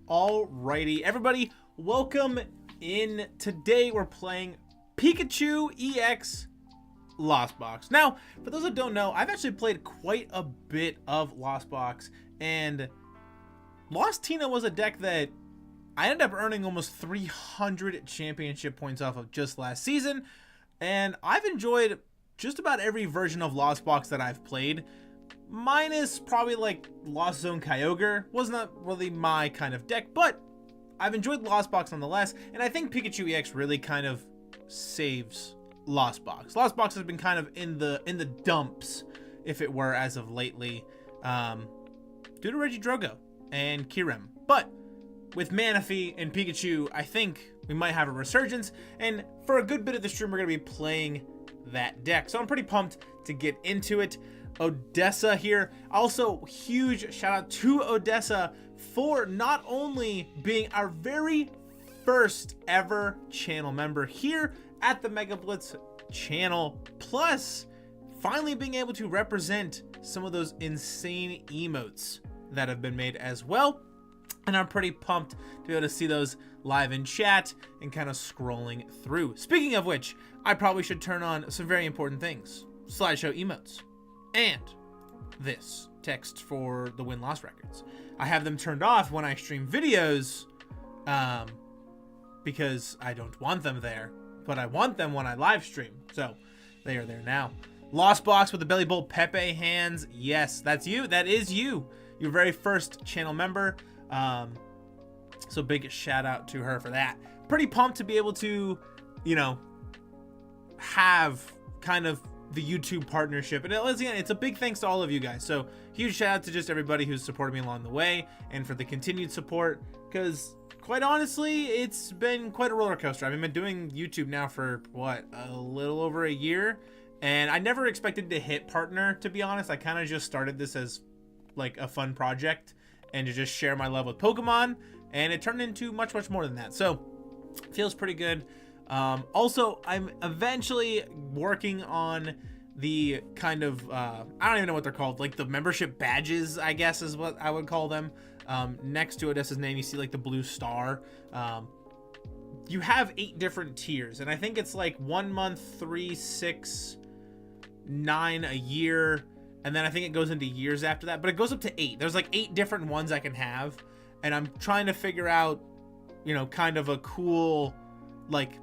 Alrighty, everybody, welcome in. Today we're playing Pikachu EX Lost Box. Now, for those that don't know, I've actually played quite a bit of Lost Box, and Lost Tina was a deck that I ended up earning almost 300 championship points off of just last season, and I've enjoyed just about every version of Lost Box that I've played, minus probably like Lost Zone Kyogre. Was not really my kind of deck, but I've enjoyed Lost Box nonetheless, and I think Pikachu EX really kind of saves Lost Box. Lost Box has been kind of in the dumps, if it were, as of lately, due to Regidrogo and Kirem. But with Manaphy and Pikachu, I think we might have a resurgence, and for a good bit of the stream, we're going to be playing that deck. So I'm pretty pumped to get into it. Odessa here. Also, huge shout out to Odessa for not only being our very first ever channel member here at the Mega Blitz channel, plus finally being able to represent some of those insane emotes that have been made as well. And I'm pretty pumped to be able to see those live in chat and kind of scrolling through. Speaking of which, I probably should turn on some very important things. Slideshow emotes. And this text for the win-loss records. I have them turned off when I stream videos because I don't want them there, but I want them when I live stream. So they are there now. Lost Box with the Belly Bolt Pepe hands. Yes, that's you. That is you. Your very first channel member. So big shout out to her for that. Pretty pumped to be able to, you know, have kind of the YouTube partnership, and it's a big thanks to all of you guys. So huge shout out to just everybody who's supported me along the way and for the continued support, because quite honestly, it's been quite a roller coaster. I've been doing YouTube now for what, a little over a year, and I never expected to hit partner, to be honest. I kind of just started this as like a fun project and to just share my love with Pokemon, and it turned into much more than that. So feels pretty good. Also, I'm eventually working on the kind of, I don't even know what they're called, like the membership badges, I guess is what I would call them. Next to Odessa's name, you see like the blue star. You have 8 different tiers, and I think it's like 1 month, 3, 6, 9 a year, and then I think it goes into years after that, but it goes up to 8. There's like 8 different ones I can have, and I'm trying to figure out, you know, kind of a cool, like,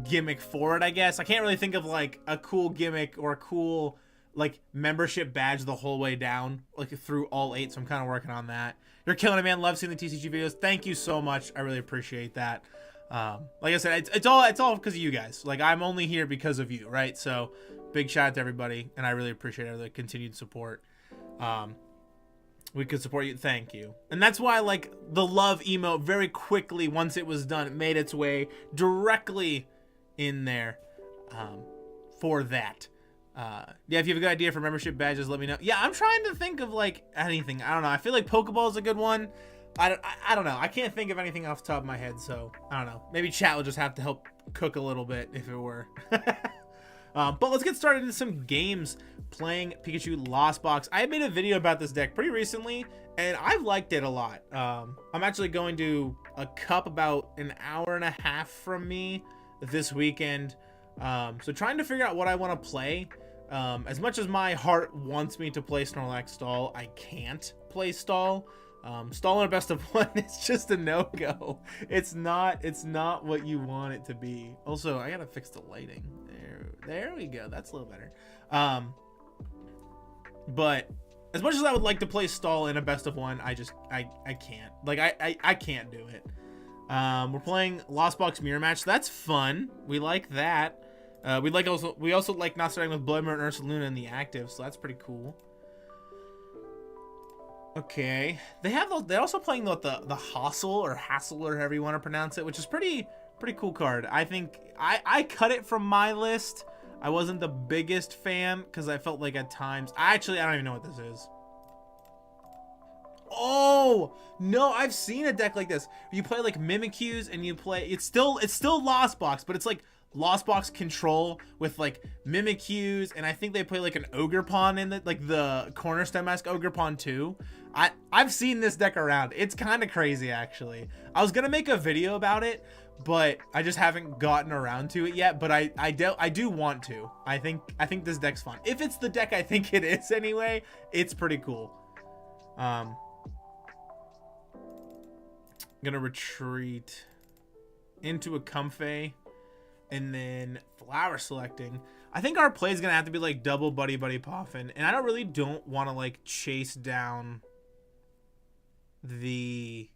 gimmick for it, I guess. I can't really think of like a cool gimmick or a cool like membership badge the whole way down, like through all 8, so I'm kind of working on that. You're killing it, man. Love seeing the TCG videos. Thank you so much. I really appreciate that. Like I said, it's all because of you guys. Like, I'm only here because of you, right? So big shout out to everybody, and I really appreciate the continued support. We could support you. Thank you. And that's why, like, the love emote very quickly, once it was done, it made its way directly in there for that. Yeah, if you have a good idea for membership badges, let me know. Yeah, I'm trying to think of like anything. I don't know. I feel like Pokeball is a good one. I don't know. I can't think of anything off the top of my head, so I don't know. Maybe chat will just have to help cook a little bit if it were. But let's get started into some games playing Pikachu Lost Box. I made a video about this deck pretty recently, and I've liked it a lot. I'm actually going to a cup about an hour and a half from me this weekend. So trying to figure out what I want to play. As much as my heart wants me to play Snorlax Stall, I can't play Stall. Stall in a best of 1 is just a no-go. It's not what you want it to be. Also, I gotta fix the lighting. There we go. That's a little better. But as much as I would like to play Stall in a best of 1, I can't. Like, I can't do it. We're playing Lost Box Mirror Match. That's fun. We like that. We also like not starting with Bloodmoon Ursaluna in the active, so that's pretty cool. Okay, they're also playing the Hassel or however you want to pronounce it, which is pretty cool card. I think I cut it from my list. I wasn't the biggest fan because I felt like at times I don't even know what this is. Oh no, I've seen a deck like this. You play like Mimikyus and you play it's still Lost Box, but it's like Lost Box control with like Mimikyus, and I think they play like an Ogerpon in the like the Cornerstone-esque Ogerpon too. I've seen this deck around. It's kind of crazy actually. I was gonna make a video about it, but I just haven't gotten around to it yet. But I do want to. I think this deck's fun. If it's the deck I think it is anyway, it's pretty cool. I'm gonna retreat into a Comfey. And then flower selecting. I think our play is gonna have to be like double Buddy-Buddy Poffin, and I don't want to like chase down the.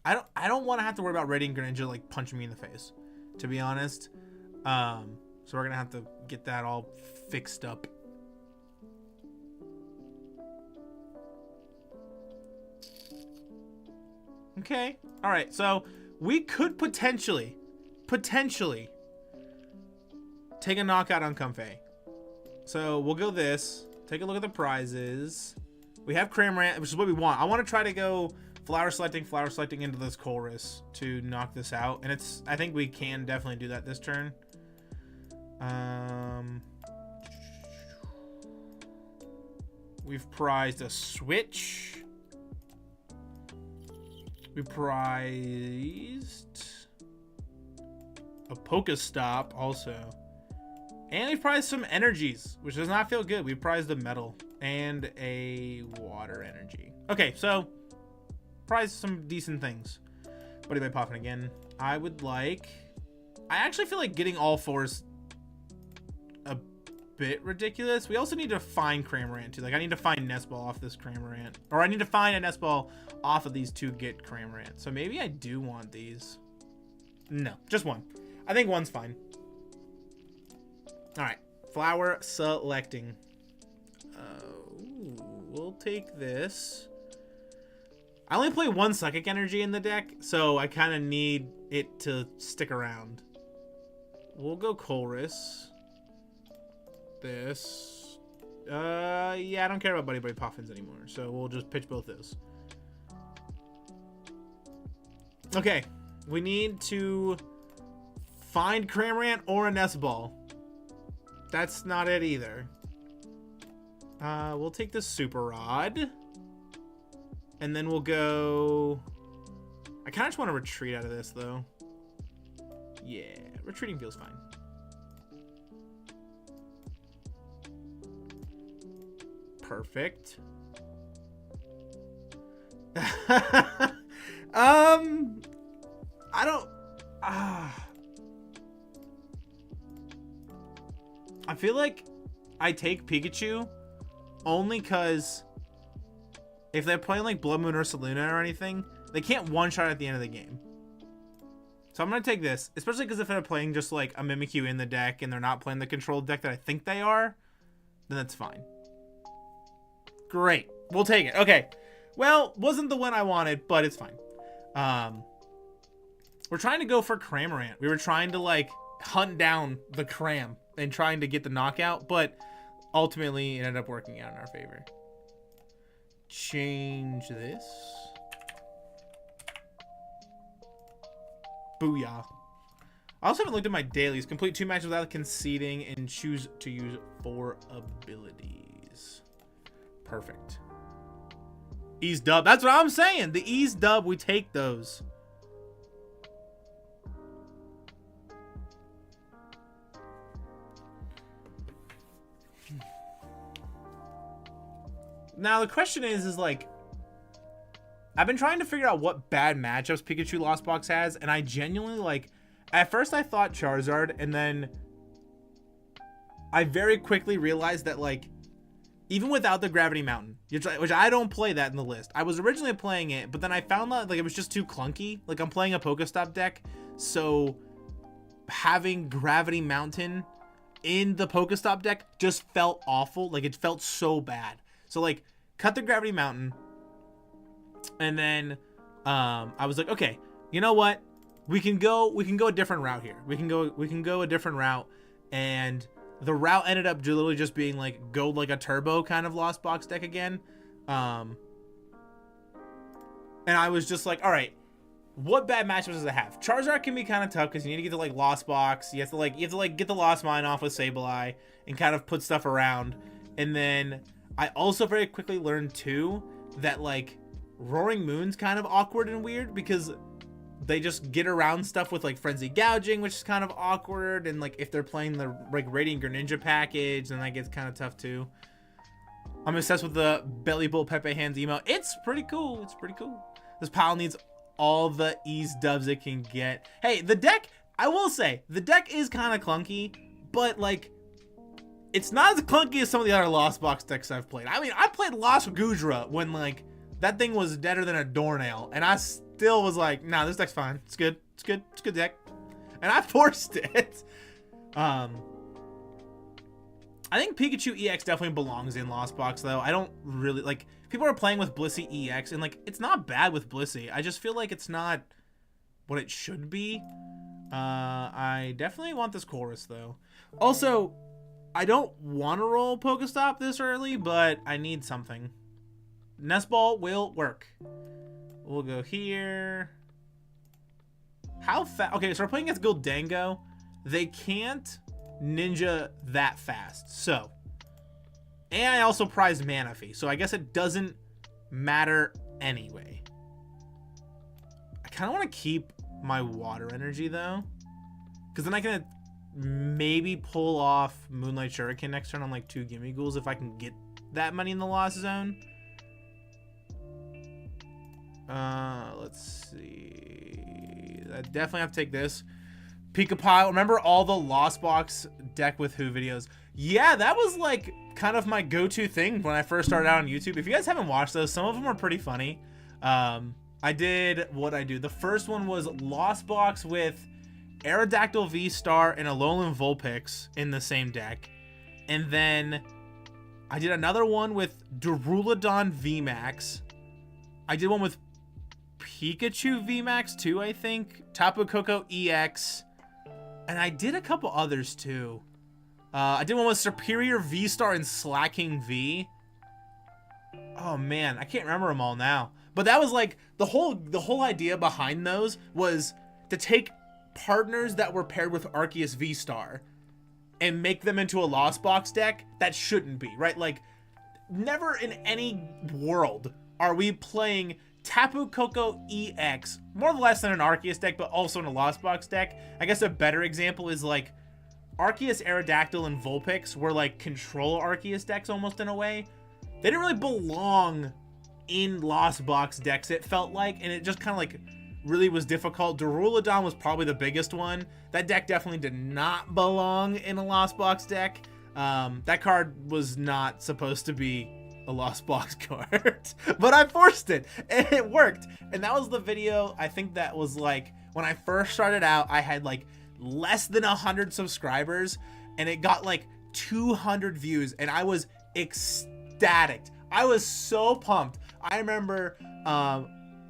I don't want to have to worry about Radiant Greninja like punching me in the face, to be honest. So we're gonna have to get that all fixed up. Okay. All right. So we could potentially take a knockout on Comfey. So we'll go this. Take a look at the prizes. We have Cramorant, which is what we want. I want to try to go flower selecting into this Colress to knock this out. And I think we can definitely do that this turn. We've prized a Switch. We prized a PokéStop also. And we prized some energies, which does not feel good. We prized a metal and a water energy. Okay, so prized some decent things. Buddy-Buddy Poffin again. I actually feel like getting all fours a bit ridiculous. We also need to find Cramorant too. Like I need to find Nest Ball off this Cramorant. Or I need to find a Nest Ball off of these to get Cramorant. So maybe I do want these. No, just one. I think one's fine. All right, flower selecting. We'll take this. I only play one Psychic Energy in the deck, so I kind of need it to stick around. We'll go Colress. This. Yeah, I don't care about Buddy-Buddy Poffins anymore, so we'll just pitch both those. Okay, we need to find Cramorant or a Nest Ball. That's not it either. We'll take the Super Rod. And then we'll go... I kind of just want to retreat out of this, though. Yeah, retreating feels fine. Perfect. I don't... I feel like I take Pikachu only because if they're playing like Bloodmoon Ursaluna or anything, they can't one-shot at the end of the game. So I'm going to take this, especially because if they're playing just like a Mimikyu in the deck and they're not playing the controlled deck that I think they are, then that's fine. Great. We'll take it. Okay. Well, wasn't the one I wanted, but it's fine. We're trying to go for Cramorant. We were trying to like hunt down the Cram and trying to get the knockout, but ultimately it ended up working out in our favor. Change this. Booyah. I also haven't looked at my dailies. Complete 2 matches without conceding and choose to use 4 abilities. Perfect. Ease dub. That's what I'm saying. The ease dub, we take those. Now the question is like, I've been trying to figure out what bad matchups Pikachu Lost Box has, and I genuinely like, at first I thought Charizard, and then I very quickly realized that like, even without the Gravity Mountain, which I don't play that in the list. I was originally playing it, but then I found that like it was just too clunky. Like I'm playing a PokéStop deck, so having Gravity Mountain in the PokéStop deck just felt awful. Like it felt so bad. So like cut the Gravity Mountain, and then I was like, okay, you know what? We can go a different route here. We can go a different route, and the route ended up literally just being like go like a turbo kind of Lost Box deck again. And I was just like, all right, what bad matchups does it have? Charizard can be kind of tough because you need to get the like Lost Box. You have to get the Lost Mine off with Sableye and kind of put stuff around. And then I also very quickly learned too that like Roaring Moon's kind of awkward and weird because they just get around stuff with like Frenzy Gouging, which is kind of awkward. And like if they're playing the like Radiant Greninja package, then that gets kind of tough too. I'm obsessed with the Belly Bolt Pepe Hands emo. It's pretty cool. It's pretty cool. This pile needs all the ease dubs it can get. Hey, the deck, I will say, the deck is kind of clunky, but like, it's not as clunky as some of the other Lost Box decks I've played. I mean, I played Lost Gudra when like, that thing was deader than a doornail, and I still was like, nah, this deck's fine. It's good. It's good. It's a good deck. And I forced it. I think Pikachu EX definitely belongs in Lost Box, though. I don't really, like, people are playing with Blissey EX, and, like, it's not bad with Blissey. I just feel like it's not what it should be. I definitely want this Colress, though. Also, I don't want to roll PokéStop this early, but I need something. Nest Ball will work. We'll go here. How fast? Okay, so we're playing against Guldango. They can't ninja that fast, so, and I also prize Manaphy, so I guess it doesn't matter anyway. I kind of want to keep my water energy though, because then I can maybe pull off Moonlight Shuriken next turn on like 2 Gimme Ghouls if I can get that money in the Lost Zone. Let's see, I definitely have to take this Pikachu. Remember all the Lost Box deck with Who videos? Yeah, that was like kind of my go-to thing when I first started out on YouTube. If you guys haven't watched those, some of them are pretty funny. I did what I do. The first one was Lost Box with Aerodactyl V-Star and Alolan Vulpix in the same deck. And then I did another one with Duraludon VMAX. I did one with Pikachu VMAX too, I think. Tapu Koko EX. And I did a couple others too. I did one with Superior V-Star and Slacking V. Oh man, I can't remember them all now. But that was like, the whole idea behind those was to take partners that were paired with Arceus V-Star and make them into a Lost Box deck that shouldn't be, right? Like, never in any world are we playing Tapu Koko EX, more or less than an Arceus deck, but also in a Lost Box deck. I guess a better example is like Arceus, Aerodactyl, and Vulpix were like control Arceus decks almost in a way. They didn't really belong in Lost Box decks, it felt like, and it just kind of like really was difficult. Duraludon was probably the biggest one. That deck definitely did not belong in a Lost Box deck. That card was not supposed to be a Lost Box card, but I forced it and it worked. And that was the video, I think that was like when I first started out, I had like less than 100 subscribers and it got like 200 views and I was ecstatic. I was so pumped. I remember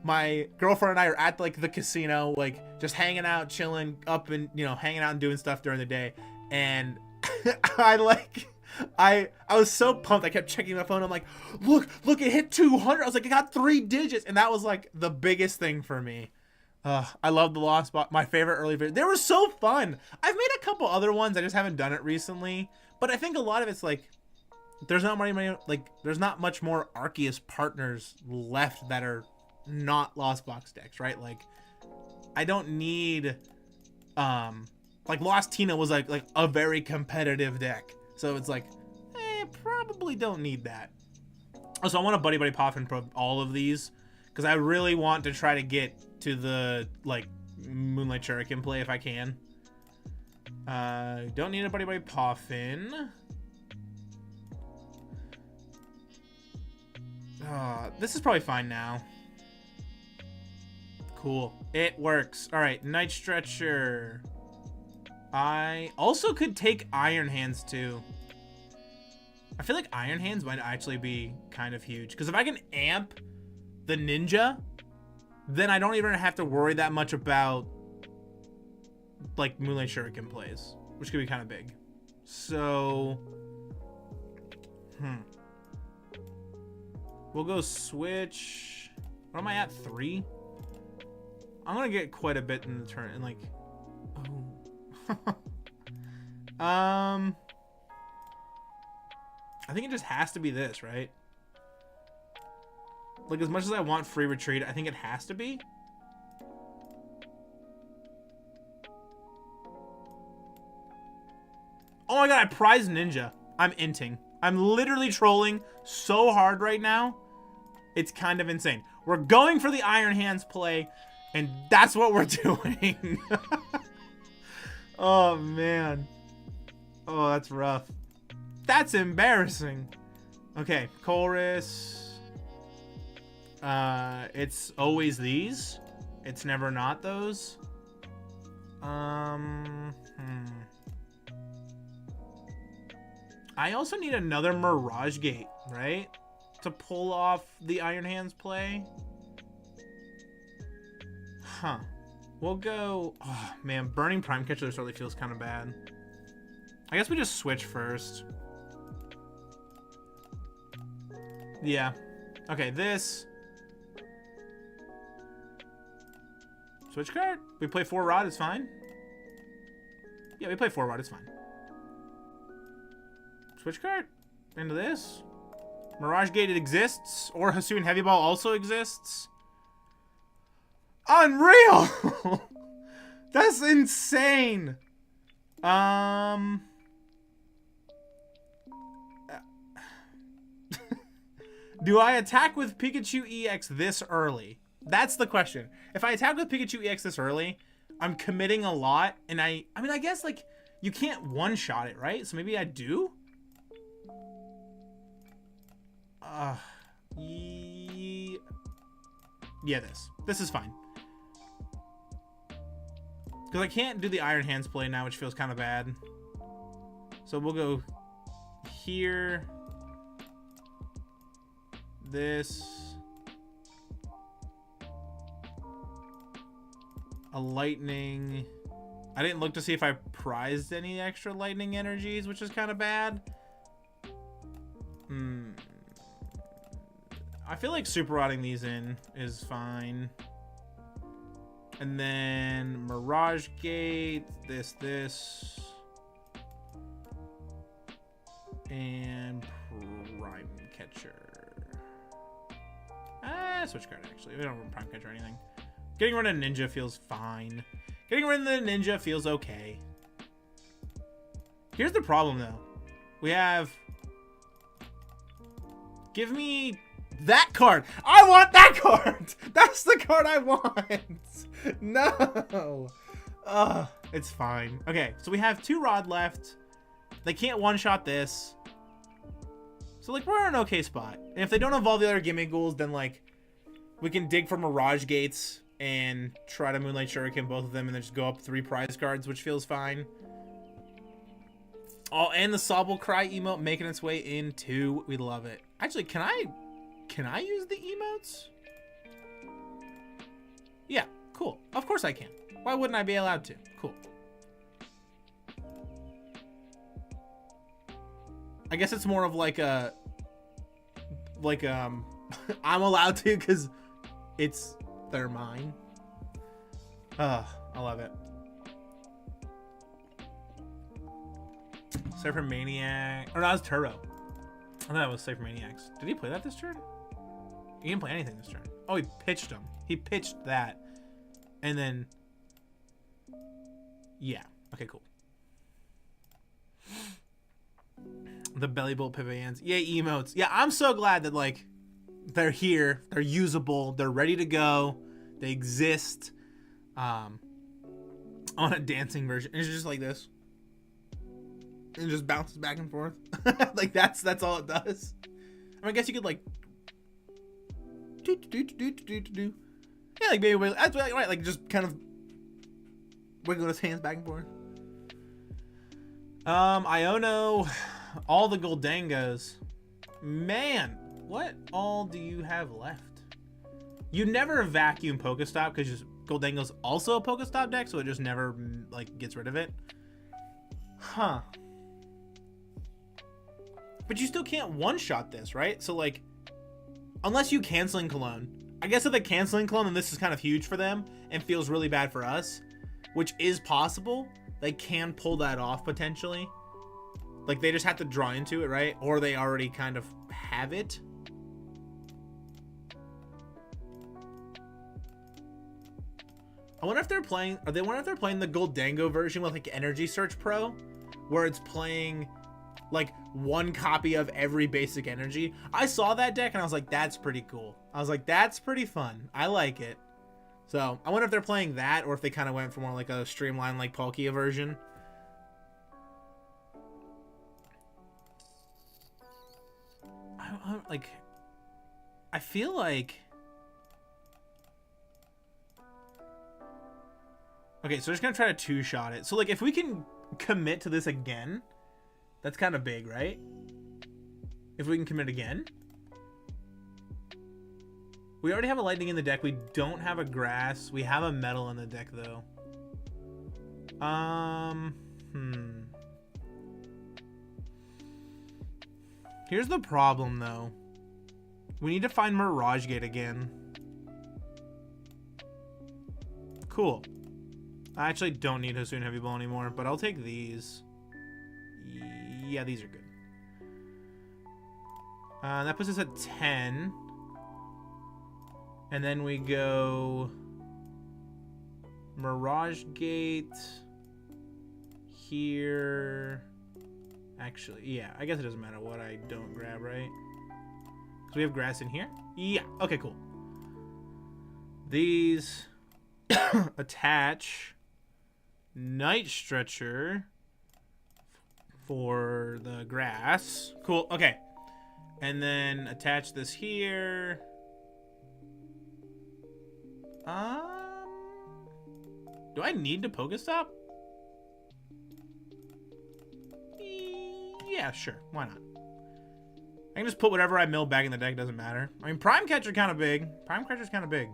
my girlfriend and I are at like the casino, like just hanging out, chilling up and, you know, hanging out and doing stuff during the day. And I was so pumped. I kept checking my phone. I'm like, look, it hit 200. I was like, I got 3 digits. And that was like the biggest thing for me. I love the Lost Box. My favorite early videos. They were so fun. I've made a couple other ones. I just haven't done it recently. But I think a lot of it's like, there's not much more Arceus partners left that are not Lost Box decks, right? Like, I don't need, like Lost Tina was like a very competitive deck. So it's like, probably don't need that. Also, I want to Buddy-Buddy Poffin Pro all of these because I really want to try to get to the like Moonlight Shuriken play if I can. Don't need a Buddy-Buddy Poffin. This is probably fine now. Cool. It works. All right, Night Stretcher. I also could take Iron Hands too. I feel like Iron Hands might actually be kind of huge because if I can amp the Ninja, then I don't even have to worry that much about like Moonlight Shuriken plays, which could be kind of big. So, we'll go Switch. What am I at? 3? I'm gonna get quite a bit in the turn, and like, oh. I think it just has to be this, right? Like, as much as I want free retreat, I think it has to be. Oh my god, I prized Ninja. I'm inting. I'm literally trolling so hard right now. It's kind of insane. We're going for the Iron Hands play, and that's what we're doing. Oh, man. Oh, that's rough. That's embarrassing. Okay, Colress. It's always these. It's never not those. I also need another Mirage Gate, right? To pull off the Iron Hands play. Huh. We'll go... Oh, man. Burning Prime Catcher this really feels kind of bad. I guess we just switch first. Yeah. Okay, this. Switch card. We play 4 Rod, it's fine. Yeah, we play 4 Rod, it's fine. Switch card. Into this. Mirage Gate, it exists. Or Hisuian Heavy Ball also exists. Unreal! That's insane! Do I attack with Pikachu EX this early? That's the question. If I attack with Pikachu EX this early, I'm committing a lot, and I mean, I guess, like, you can't one-shot it, right? So maybe I do? Yeah, this is fine. Because I can't do the Iron Hands play now, which feels kind of bad. So we'll go here. This. A lightning. I didn't look to see if I prized any extra lightning energies, which is kind of bad. I feel like super rodding these in is fine. And then Mirage Gate, this. And Prime Catcher. Switch card, actually. We don't want Prime Catcher or anything. Getting rid of Ninja feels fine. Getting rid of the Ninja feels okay. Here's the problem, though. We have... Give me that card. I want that card. That's the card I want. No. It's fine. Okay, so we have 2 Rod left. They can't one-shot this. So, like, we're in an okay spot. And if they don't evolve the other Gimmighoul's, then, like, we can dig for Mirage Gates and try to Moonlight Shuriken both of them and then just go up 3 prize cards, which feels fine. Oh, and the Sobble Cry emote making its way in too. We love it. Actually, can I use the emotes? Yeah, cool. Of course I can. Why wouldn't I be allowed to? Cool. I guess it's more of like a I'm allowed to because they're mine. I love it. Surfer Maniac. Or no, that was Turbo. I thought it was Surfer Maniacs. Did he play that this turn? He didn't play anything this turn. Oh, he pitched him. He pitched that. And then... Yeah. Okay, cool. The Belly Bolt Pivot. Yay, emotes. Yeah, I'm so glad that, like, they're here. They're usable. They're ready to go. They exist. On a dancing version. It's just like this. And it just bounces back and forth. Like, that's all it does. I mean, I guess you could, like... Yeah, like, maybe... That's right, like, just kind of... wiggle his hands back and forth. Iono... All the Goldengos. Man, what all do you have left? You never vacuum PokéStop because Goldengo's also a PokéStop deck, so it just never, like, gets rid of it. Huh. But you still can't one-shot this, right? So, like, unless you canceling Cologne, I guess with the canceling clone, then this is kind of huge for them and feels really bad for us, which is possible. They can pull that off potentially. Like, they just have to draw into it, right? Or they already kind of have it. I wonder if they're playing, wonder if they're playing the Goldango version with like Energy Search Pro, where it's playing like one copy of every basic energy. I saw that deck and I was like, that's pretty cool. I was like, that's pretty fun. I like it. So I wonder if they're playing that, or if they kind of went for more like a streamlined like Palkia version. I feel like, okay, so we're just gonna try to two-shot it. So like, if we can commit to this again, that's kind of big, right? If we can commit again. We already have a lightning in the deck. We don't have a grass. We have a metal in the deck though. Here's the problem though. We need to find Mirage Gate again. Cool. I actually don't need Hisuian Heavy Ball anymore, but I'll take these. Yeah, these are good. That puts us at 10. And then we go Mirage Gate here. Actually, yeah, I guess it doesn't matter what I don't grab, right? Because we have grass in here? Yeah, okay, cool. These attach Night Stretcher for the grass. Cool, okay. And then attach this here. Do I need to PokéStop? Yeah, sure. Why not? I can just put whatever I mill back in the deck. Doesn't matter. I mean, Prime Catcher kind of big. Prime Catcher's kind of big.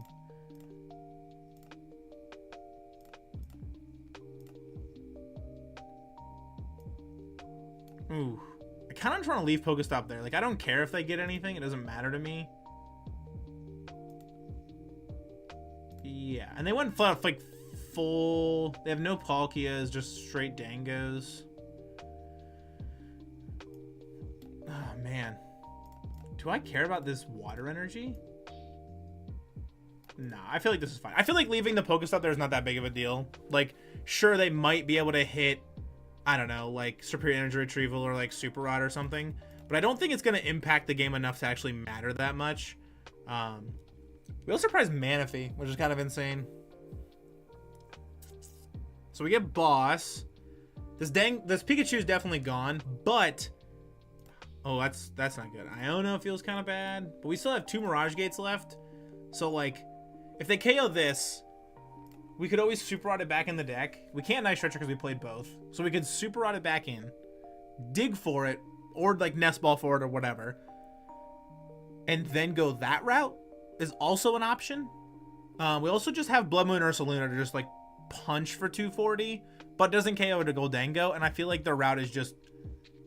Ooh. I kind of want to leave PokéStop there. Like, I don't care if they get anything. It doesn't matter to me. Yeah. And they went like full. They have no Palkias, just straight Dangos. Oh, man. Do I care about this water energy? Nah, I feel like this is fine. I feel like leaving the PokéStop there is not that big of a deal. Like, sure, they might be able to hit, I don't know, like Superior Energy Retrieval or like Super Rod or something. But I don't think it's going to impact the game enough to actually matter that much. We also prized Manaphy, which is kind of insane. So we get Boss. This Pikachu is definitely gone, but oh, that's not good. Iono feels kind of bad, but we still have 2 Mirage Gates left. So like, if they KO this, we could always Super Rod it back in the deck. We can't Night Stretcher because we played both, so we could Super Rod it back in, dig for it, or like Nest Ball for it or whatever, and then go that route is also an option. We also just have Bloodmoon Ursaluna to just like punch for 240, but doesn't KO to Goldango, and I feel like the route is just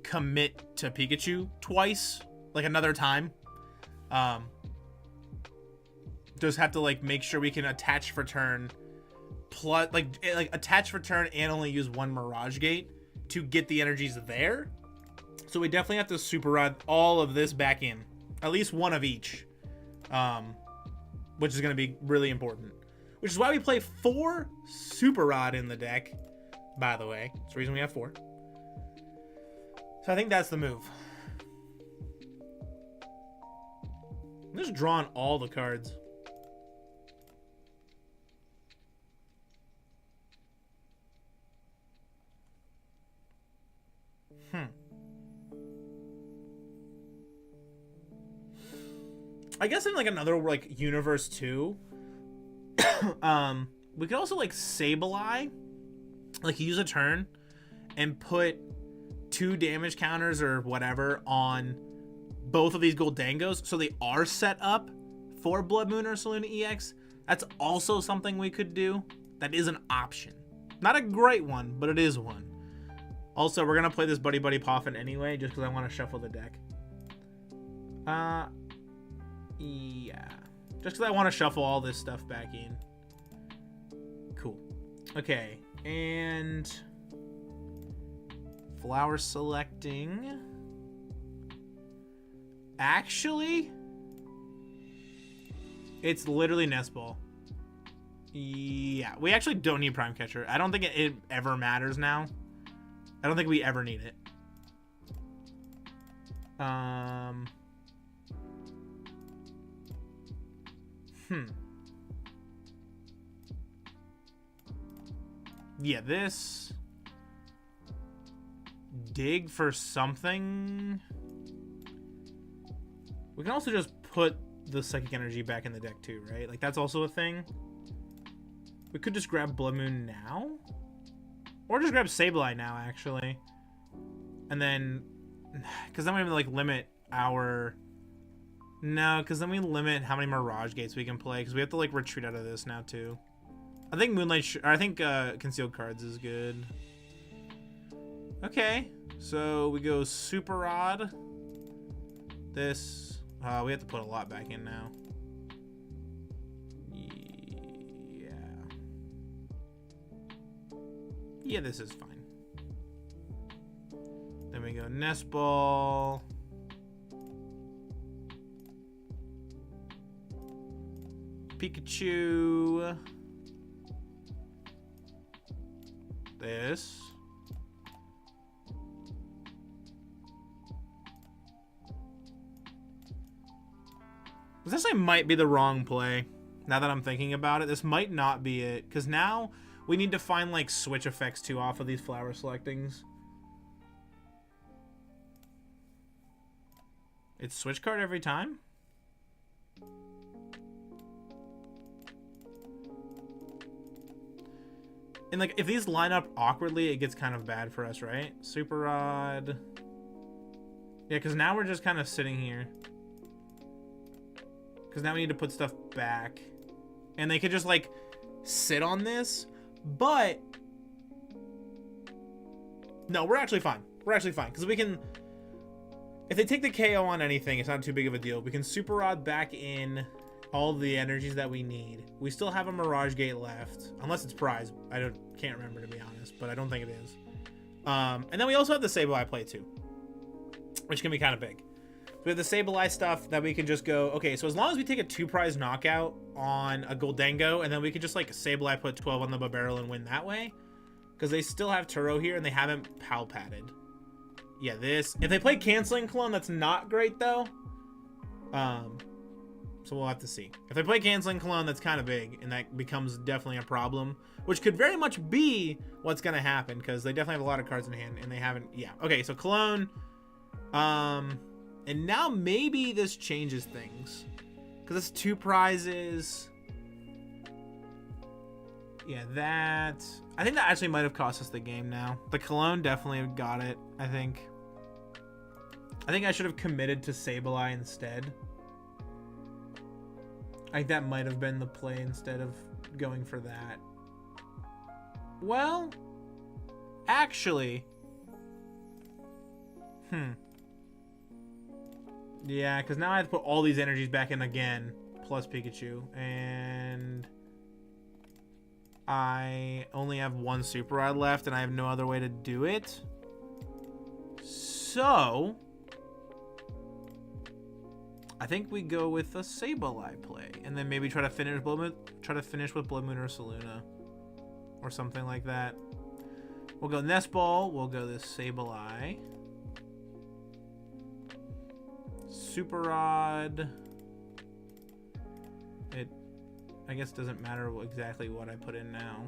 commit to Pikachu twice, like another time. Just have to like make sure we can attach for turn, plus like attach for turn and only use 1 Mirage Gate to get the energies there. So we definitely have to Super Rod all of this back in, at least 1 of each. Which is going to be really important. Which is why we play 4 Super Rod in the deck, by the way. That's the reason we have 4. So I think that's the move. I'm just drawing all the cards. I guess in like another like universe too, we could also like Sableye, like use a turn and put 2 damage counters or whatever on both of these Goldangos, so they are set up for Bloodmoon Ursaluna EX. That's also something we could do. That is an option. Not a great one, but it is one. Also, we're gonna play this Buddy-Buddy Poffin anyway, just because I want to shuffle the deck. Yeah. Just because I want to shuffle all this stuff back in. Cool. Okay, and flower selecting. Actually, it's literally Nest Ball. Yeah, we actually don't need Prime Catcher. I don't think it ever matters now. I don't think we ever need it. Yeah, this. Dig for something. We can also just put the Psychic Energy back in the deck too, right? Like, that's also a thing. We could just grab Bloodmoon now. Or just grab Sableye now, actually. And then... Because then we like limit our... No, because then we limit how many Mirage Gates we can play. Because we have to like retreat out of this now too. I think Moonlight... I think Concealed Cards is good. Okay. So we go Super Rod. This... we have to put a lot back in now. Yeah. Yeah, this is fine. Then we go Nest Ball. Pikachu. This. This actually might be the wrong play. Now that I'm thinking about it, this might not be it. Because now we need to find like switch effects too off of these flower selectings. It's switch card every time? And like if these line up awkwardly, it gets kind of bad for us, right? Super Rod. Yeah, because now we're just kind of sitting here. Because now we need to put stuff back. And they could just, like, sit on this. But... No, we're actually fine. We're actually fine. Because we can... If they take the KO on anything, it's not too big of a deal. We can Super Rod back in all the energies that we need. We still have a Mirage Gate left. Unless it's prize. I can't remember, to be honest. But I don't think it is. And then we also have the Sableye play, too. Which can be kind of big. We have the Sableye stuff that we can just go, okay, so as long as we take a 2-prize knockout on a Goldengo, and then we can just, like, Sableye put 12 on the Barbarrel and win that way. Because they still have Turo here, and they haven't Pal-Padded. Yeah, this... If they play Canceling Clone, that's not great, though. So we'll have to see. If they play Canceling Clone, that's kind of big, and that becomes definitely a problem. Which could very much be what's going to happen, because they definitely have a lot of cards in hand, and they haven't... Yeah, okay, so Clone... And now maybe this changes things. Because it's 2 prizes. Yeah, that... I think that actually might have cost us the game now. The Cologne definitely got it, I think. I think I should have committed to Sableye instead. I think that might have been the play instead of going for that. Well, actually... Yeah, because now I have to put all these energies back in again, plus Pikachu, and I only have 1 Super Rod left, and I have no other way to do it. So, I think we go with a Sableye play, and then maybe try to finish with Bloodmoon Ursaluna, or something like that. We'll go Nest Ball. We'll go this Sableye. Super Rod. It, I guess, doesn't matter exactly what I put in now.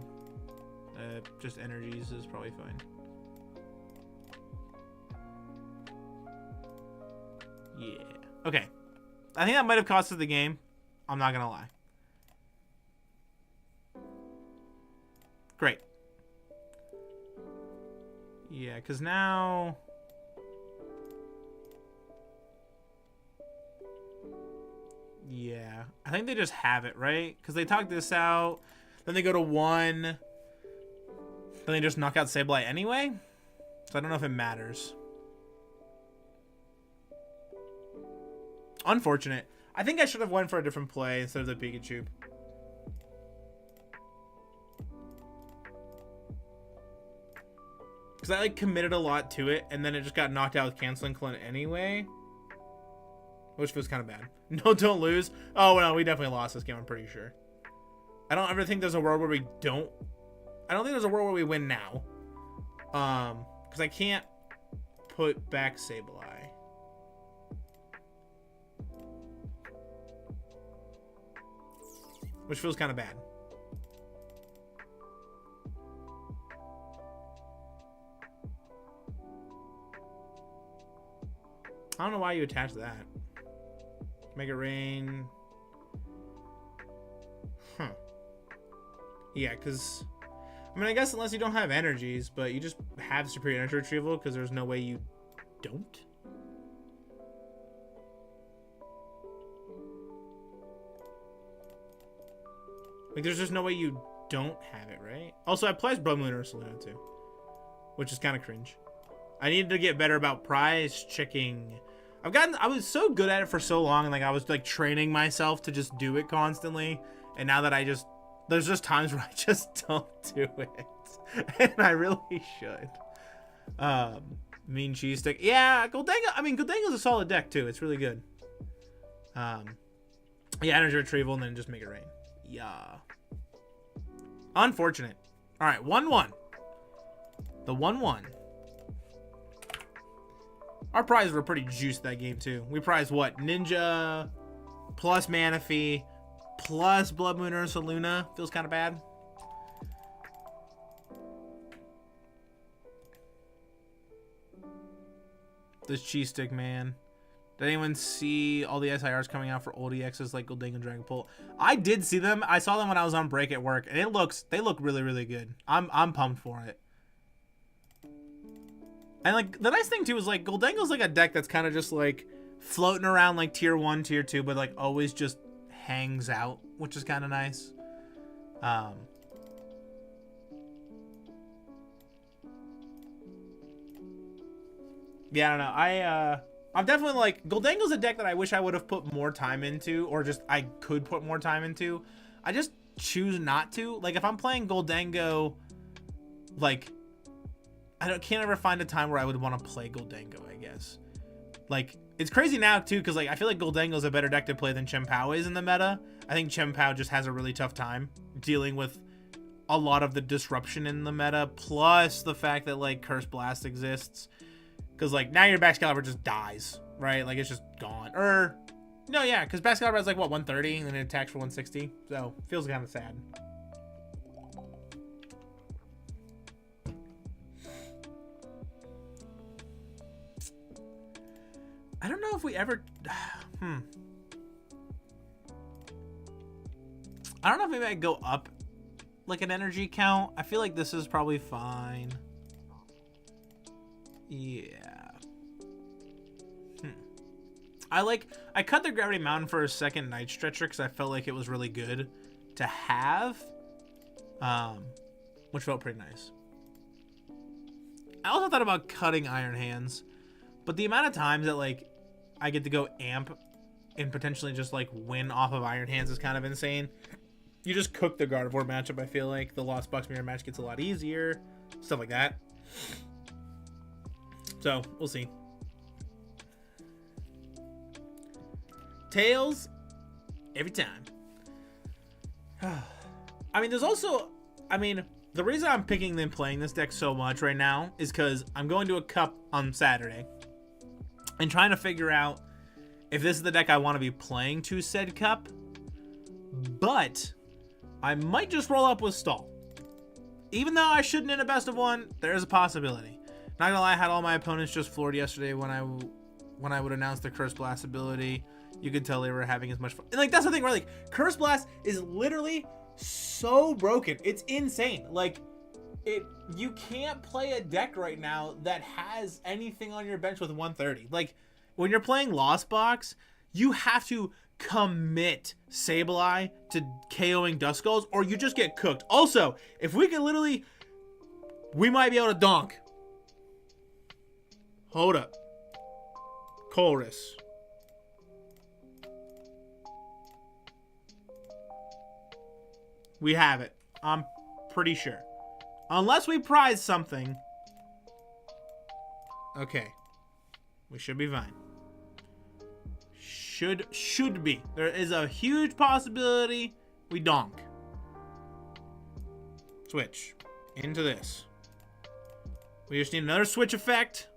Just energies is probably fine. Yeah. Okay. I think that might have cost us the game. I'm not gonna lie. Great. Yeah, because now... Yeah, I think they just have it, right? Because they talk this out, then they go to 1, then they just knock out Sableye anyway? So I don't know if it matters. Unfortunate. I think I should have went for a different play instead of the Pikachu. Because I like committed a lot to it, and then it just got knocked out with Canceling Clint anyway. Which feels kind of bad. No, don't lose. Oh, no, we definitely lost this game, I'm pretty sure. I don't ever think there's a world where we don't. I don't think there's a world where we win now. Because I can't put back Sableye. Which feels kind of bad. I don't know why you attach that. Make it rain. Huh. Yeah, because... I mean, I guess unless you don't have energies, but you just have superior energy retrieval, because there's no way you don't. Like, there's just no way you don't have it, right? Also, I played Bloodmoon Ursaluna too, which is kind of cringe. I needed to get better about prize checking. I was so good at it for so long, and like I was like training myself to just do it constantly. And now that there's just times where I just don't do it, and I really should. Mean Cheese Stick, yeah, Goldengo. I mean, Goldengo's a solid deck too. It's really good. Yeah, energy retrieval, and then just make it rain. Yeah. Unfortunate. All right, 1-1. The 1-1. Our prizes were pretty juiced that game too. We prized what? Ninja plus Manaphy plus Bloodmoon Ursaluna. Feels kind of bad. This cheese stick, man. Did anyone see all the SIRs coming out for old EXs like Goldengo and Dragon Pult? I did see them. I saw them when I was on break at work, and they look really, really good. I'm pumped for it. And like the nice thing too is like Goldengo's like a deck that's kind of just like floating around like tier 1, tier 2, but like always just hangs out, which is kind of nice. Yeah, I don't know. I'm definitely like, Goldengo's a deck that I wish I would have put more time into, or just I could put more time into. I just choose not to. Like if I'm playing Goldengo, like can't ever find a time where I would want to play Goldengo, I guess. Like it's crazy now too, because like I feel like Goldengo's a better deck to play than Chien-Pao is in the meta. I think Chien-Pao just has a really tough time dealing with a lot of the disruption in the meta, plus the fact that like Curse Blast exists. Because, like, now your Baxcalibur just dies, right? Like, it's just gone. Or, no, yeah, because Baxcalibur has, like, what, 130? And then it attacks for 160. So, feels kind of sad. I don't know if we ever... I don't know if maybe I'd go up, like, an energy count. I feel like this is probably fine. Yeah. I cut the Gravity Mountain for a second Night Stretcher because I felt like it was really good to have. Which felt pretty nice. I also thought about cutting Iron Hands, but the amount of times that like I get to go amp and potentially just like win off of Iron Hands is kind of insane. You just cook the Gardevoir matchup, I feel like. The Lost Box Mirror match gets a lot easier. Stuff like that. So, we'll see. Tails, every time. I mean, there's also... I mean, the reason I'm picking and playing this deck so much right now is because I'm going to a cup on Saturday and trying to figure out if this is the deck I want to be playing to said cup. But I might just roll up with Stall. Even though I shouldn't in a best of one, there's a possibility. Not gonna lie, I had all my opponents just floored yesterday when I would announce the Curse Blast ability. You could tell they were having as much fun. And like that's the thing, right? Like Curse Blast is literally so broken. It's insane. Like you can't play a deck right now that has anything on your bench with 130. Like when you're playing Lost Box, you have to commit Sableye to KOing Duskulls or you just get cooked. Also, if we could literally, we might be able to donk. Hold up. Colress. We have it. I'm pretty sure. Unless we prize something. Okay. We should be fine. Should be. There is a huge possibility we donk. Switch. Into this. We just need another switch effect.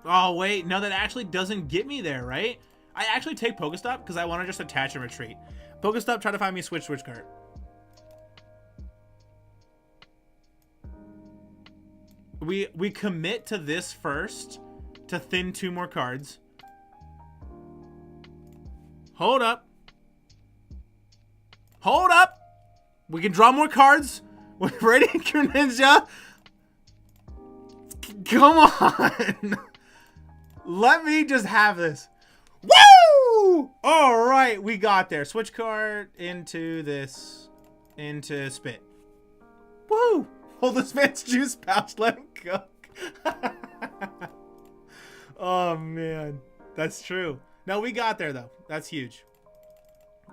Oh, wait. No, that actually doesn't get me there, right? I actually take PokéStop because I want to just attach and retreat. PokéStop, try to find me a Switch cart. We commit to this first to thin 2 more cards. Hold up. Hold up. We can draw more cards with Radiant Greninja. Come on. Let me just have this. Woo! All right, we got there. Switch card into this. Into spit. Woo! Hold this man's juice pouch. Let him cook. Oh, man. That's true. No, we got there, though. That's huge.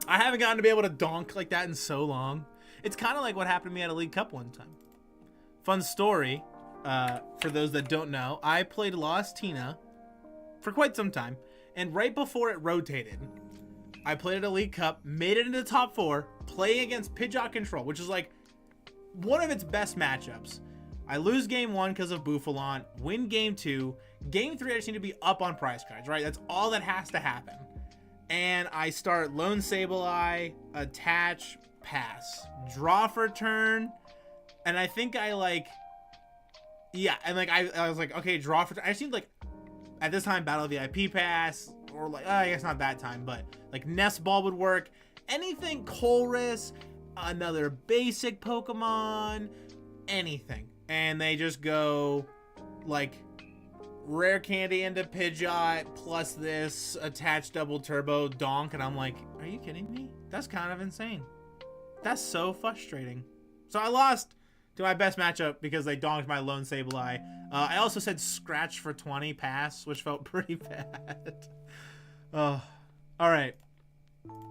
I haven't gotten to be able to donk like that in so long. It's kind of like what happened to me at a League Cup one time. Fun story. For those that don't know, I played Lost Tina for quite some time. And right before it rotated, I played at a League Cup, made it into the top 4, playing against Pidgeot Control, which is like one of its best matchups. I lose game 1 because of Bouffalon, win game 2. Game 3, I just need to be up on prize cards, right? That's all that has to happen. And I start Lone Sableye, attach, pass, draw for turn, and I think I like, yeah, and like I was like, okay, draw for turn. I seemed like at this time Battle VIP pass, or like I guess not that time, but like Nest Ball would work. Anything Colress, another basic Pokemon, anything, and they just go like rare candy into Pidgeot plus this attached double turbo donk, and I'm like, are you kidding me? That's kind of insane. That's so frustrating. So I lost to my best matchup because they donked my Lone Sableye. I also said scratch for 20 pass, which felt pretty bad. Oh, all right.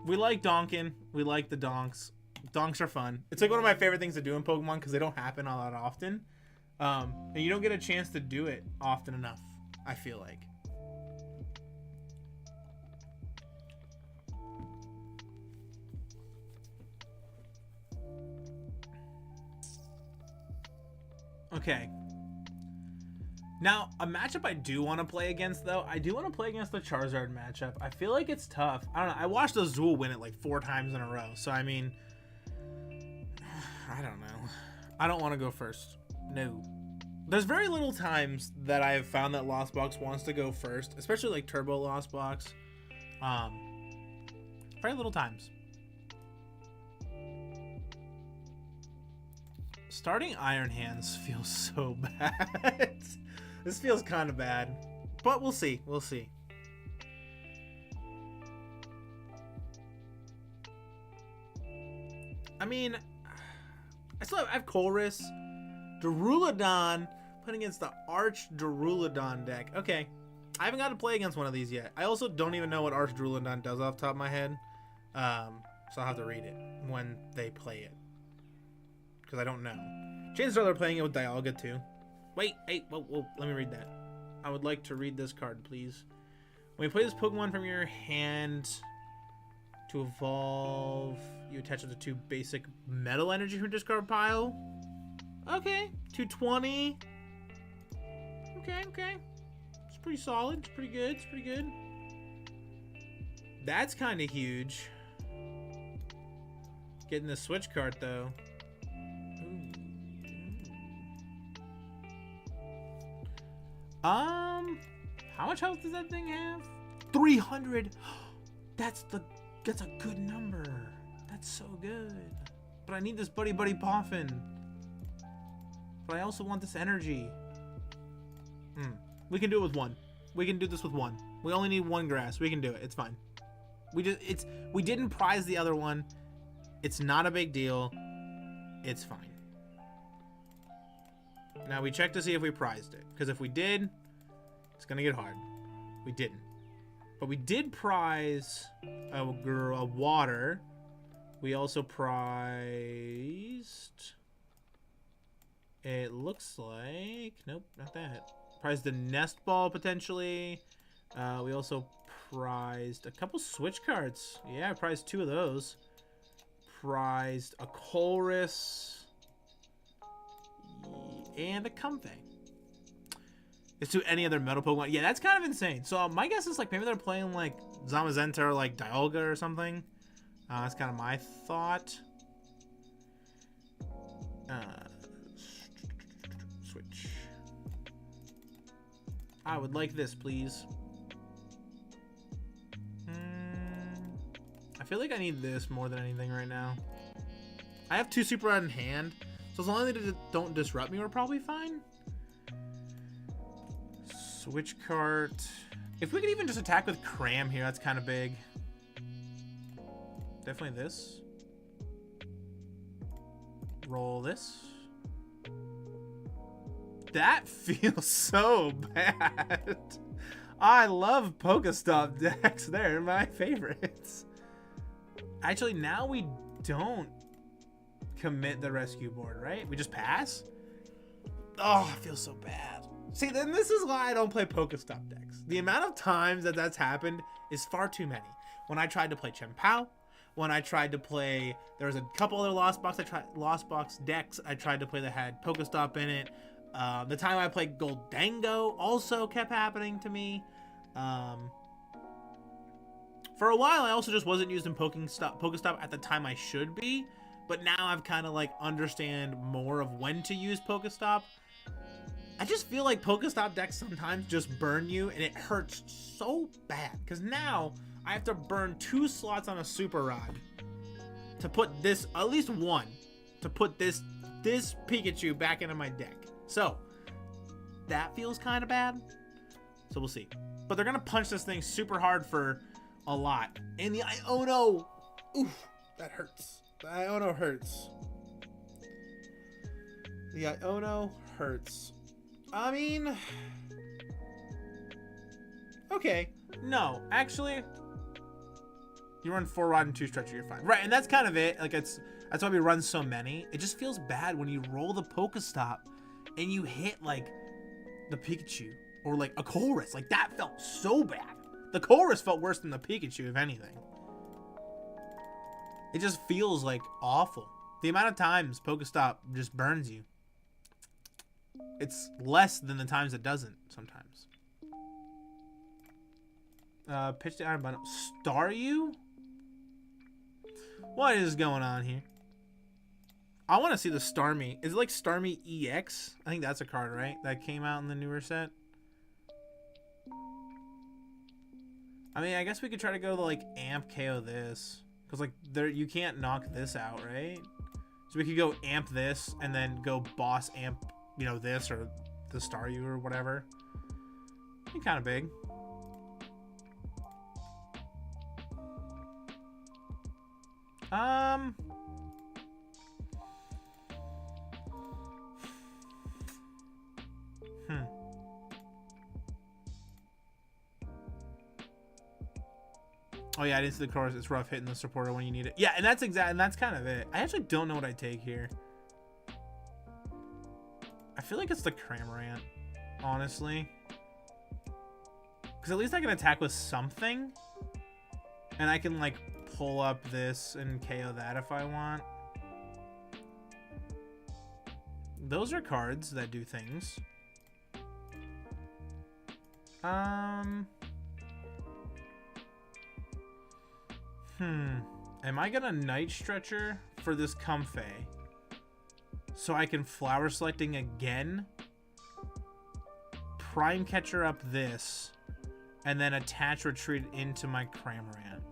We like donking. We like the donks. Donks are fun. It's like one of my favorite things to do in Pokemon because they don't happen all that often. And you don't get a chance to do it often enough, I feel like. Okay. Now, a matchup I do want to play against, though, I do want to play against the Charizard matchup. I feel like it's tough. I don't know. I watched Azul win it like 4 times in a row. So, I mean, I don't know. I don't want to go first. No. There's very little times that I have found that Lost Box wants to go first, especially like Turbo Lost Box. Very little times. Starting Iron Hands feels so bad. This feels kind of bad, but we'll see. We'll see. I mean, I have Colress, Duraludon, putting against the Arch Duraludon deck. Okay, I haven't got to play against one of these yet. I also don't even know what Arch Duraludon does off the top of my head, so I'll have to read it when they play it, because I don't know. Chances are they're playing it with Dialga too. Wait, hey, whoa, let me read that. I would like to read this card, please. When you play this Pokemon from your hand to evolve, you attach it to 2 basic metal energy from discard pile. Okay, 220. Okay. It's pretty solid. It's pretty good. It's pretty good. That's kind of huge. Getting the Switch cart though. How much health does that thing have? 300. That's a good number. That's so good. But I need this Buddy-Buddy Poffin. But I also want this energy. We can do it with 1. We can do this with 1. We only need 1 grass. We can do it. It's fine. We didn't prize the other one. It's not a big deal. It's fine. Now we check to see if we prized it. Because if we did, it's going to get hard. We didn't. But we did prize a water We also priced... It looks like... Nope, not that. Priced the Nest Ball, potentially. We also prized a couple Switch cards. Yeah, I prized 2 of those. Prized a Colress. And a Comfey. Is to any other metal Pokemon. Yeah, that's kind of insane. So my guess is like maybe they're playing like Zamazenta or like Dialga or something. That's kind of my thought. Switch. I would like this, please. I feel like I need this more than anything right now. I have 2 Super Rod in hand, so as long as they don't disrupt me, we're probably fine. Switch Cart. If we could even just attack with Cram here, that's kind of big. Definitely this. Roll this. That feels so bad. I love PokéStop decks. They're my favorites. Actually, now we don't commit the rescue board, right? We just pass? Oh, it feels so bad. See, then this is why I don't play PokéStop decks. The amount of times that that's happened is far too many. When I tried to play Chien-Pao, when I tried to play, there was a couple other Lost Box decks I tried to play that had PokéStop in it. The time I played Goldango also kept happening to me. For a while, I also just wasn't used in PokéStop at the time I should be, but now I've kind of like understand more of when to use PokéStop. I just feel like PokéStop decks sometimes just burn you, and it hurts so bad because now I have to burn 2 slots on a Super Rod to put this, at least 1, to put this Pikachu back into my deck. So that feels kind of bad. So we'll see. But they're gonna punch this thing super hard for a lot. And the Iono, oof, that hurts. The Iono hurts. The Iono hurts. I mean, okay. No, actually, you run 4 Rod and 2 Stretcher, you're fine. Right, and that's kind of it. Like that's why we run so many. It just feels bad when you roll the PokéStop and you hit like the Pikachu or like a Colress. Like that felt so bad. The Colress felt worse than the Pikachu, if anything. It just feels like awful. The amount of times PokéStop just burns you. It's less than the times it doesn't sometimes. Pitch the Iron Bundle. Staryu? What is going on here? I want to see the Starmie. Is it like Starmie EX? I think that's a card, right? That came out in the newer set. I mean, I guess we could try to go to like amp KO this. Because like there you can't knock this out, right? So we could go amp this and then go boss amp, you know, this or the Staryu or whatever. Be kind of big. Oh yeah, I didn't see the chorus. It's rough hitting the supporter when you need it. Yeah, and that's kind of it. I actually don't know what I take here. I feel like it's the Cramorant, honestly. Because at least I can attack with something. And I can like pull up this and KO that if I want. Those are cards that do things. Am I gonna Night Stretcher for this Comfey so I can Flower Selecting again, Prime Catcher up this, and then attach Retreat into my Cramorant?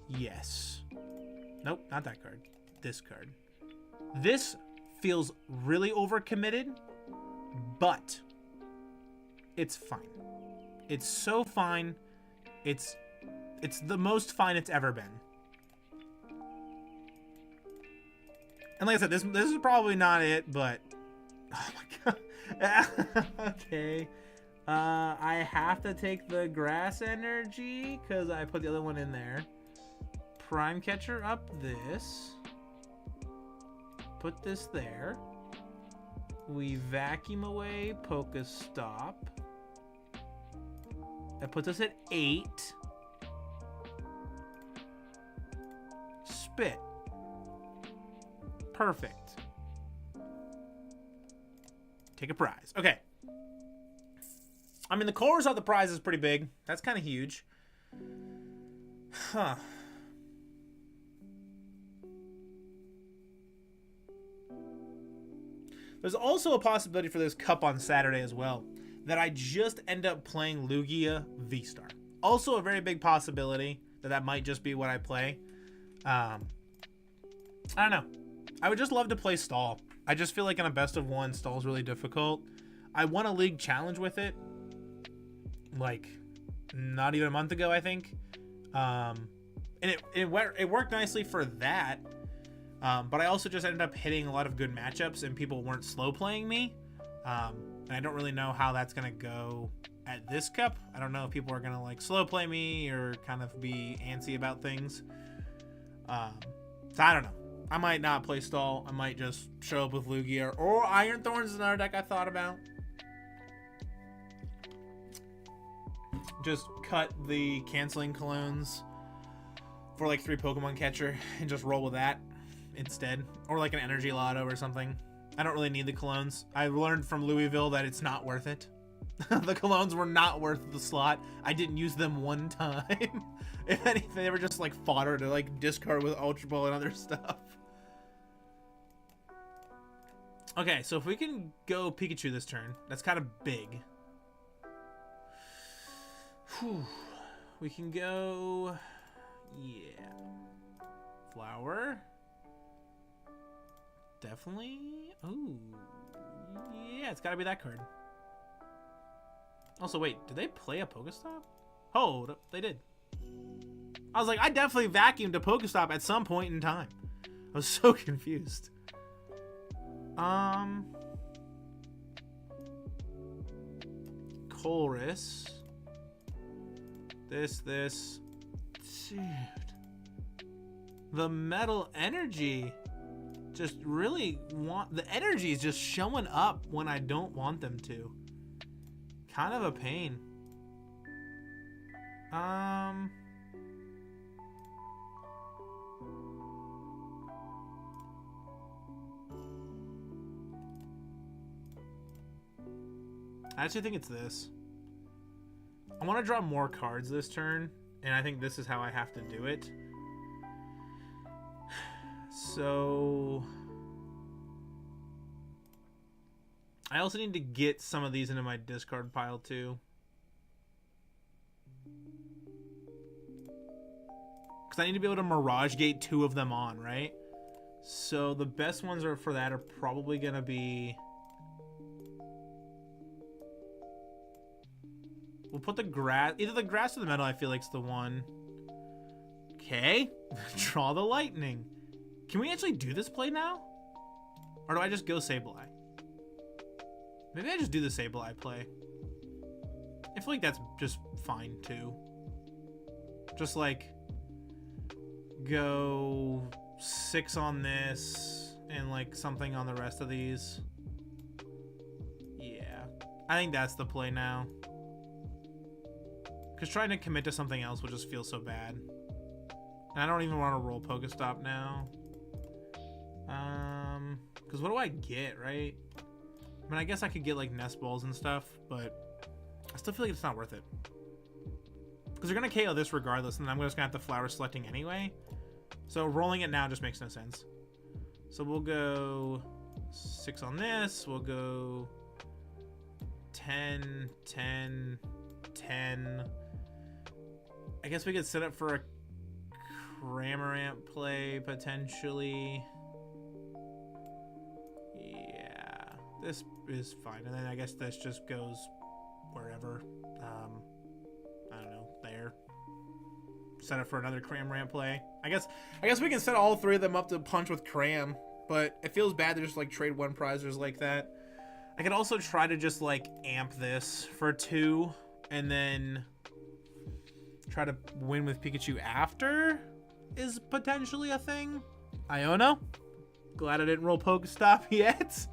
Yes. Nope, not that card. This card. This feels really overcommitted, but it's fine. It's so fine. It's the most fine it's ever been. And like I said, this is probably not it, but oh my god. Okay. I have to take the grass energy because I put the other one in there. Prime Catcher up this. Put this there. We vacuum away PokéStop. That puts us at 8. Spit. Perfect. Take a prize. Okay. I mean, the Colress of the prize is pretty big. That's kind of huge. Huh. There's also a possibility for this cup on Saturday as well, that I just end up playing Lugia V-Star. Also a very big possibility that might just be what I play. I don't know. I would just love to play Stall. I just feel like in a best of one, Stall's really difficult. I won a league challenge with it, like, not even a month ago, I think. And it worked nicely for that. But I also just ended up hitting a lot of good matchups and people weren't slow playing me. And I don't really know how that's going to go at this cup. I don't know if people are going to like slow play me or kind of be antsy about things. So I don't know. I might not play Stall. I might just show up with Lugia or Iron Thorns is another deck I thought about. Just cut the canceling clones for like 3 Pokemon catcher and just roll with that instead, or like an energy lotto or something. I don't really need the clones. I learned from Louisville that it's not worth it. The clones were not worth the slot. I didn't use them one time. If anything, they were just like fodder to like discard with Ultra Ball and other stuff. Okay, so if we can go Pikachu this turn, that's kind of big. Whew. We can go, yeah, Flower. Definitely. Ooh. Yeah, it's got to be that card. Also, wait, did they play a PokéStop? Oh, they did. I was like, I definitely vacuumed a PokéStop at some point in time. I was so confused. Colress. This. Dude. The Metal Energy. Just really want the energy is just showing up when I don't want them to. Kind of a pain. I actually think it's this. I want to draw more cards this turn, and I think this is how I have to do it. So I also need to get some of these into my discard pile too, because I need to be able to Mirage Gate 2 of them on, right? So the best ones for that are probably gonna be, we'll put the grass, either the grass or the metal. I feel like is the one. Okay. Draw the lightning. Can we actually do this play now? Or do I just go Sableye? Maybe I just do the Sableye play. I feel like that's just fine too. Just like go 6 on this and like something on the rest of these. Yeah, I think that's the play now. Because trying to commit to something else will just feel so bad. And I don't even want to roll PokéStop now. Because what do I get, right? I mean, I guess I could get like Nest Balls and stuff, but I still feel like it's not worth it. Because they're going to KO this regardless, and then I'm just going to have the Flower selecting anyway. So rolling it now just makes no sense. So we'll go 6 on this. We'll go 10, 10, 10. I guess we could set up for a Cramorant play potentially. Yeah, this is fine. And then I guess this just goes wherever. I don't know, there. Set up for another Cramorant play. I guess we can set all 3 of them up to punch with Cram, but it feels bad to just like trade one prizers like that. I could also try to just like amp this for 2 and then try to win with Pikachu after. is potentially a thing. Iono. Glad I didn't roll PokéStop yet.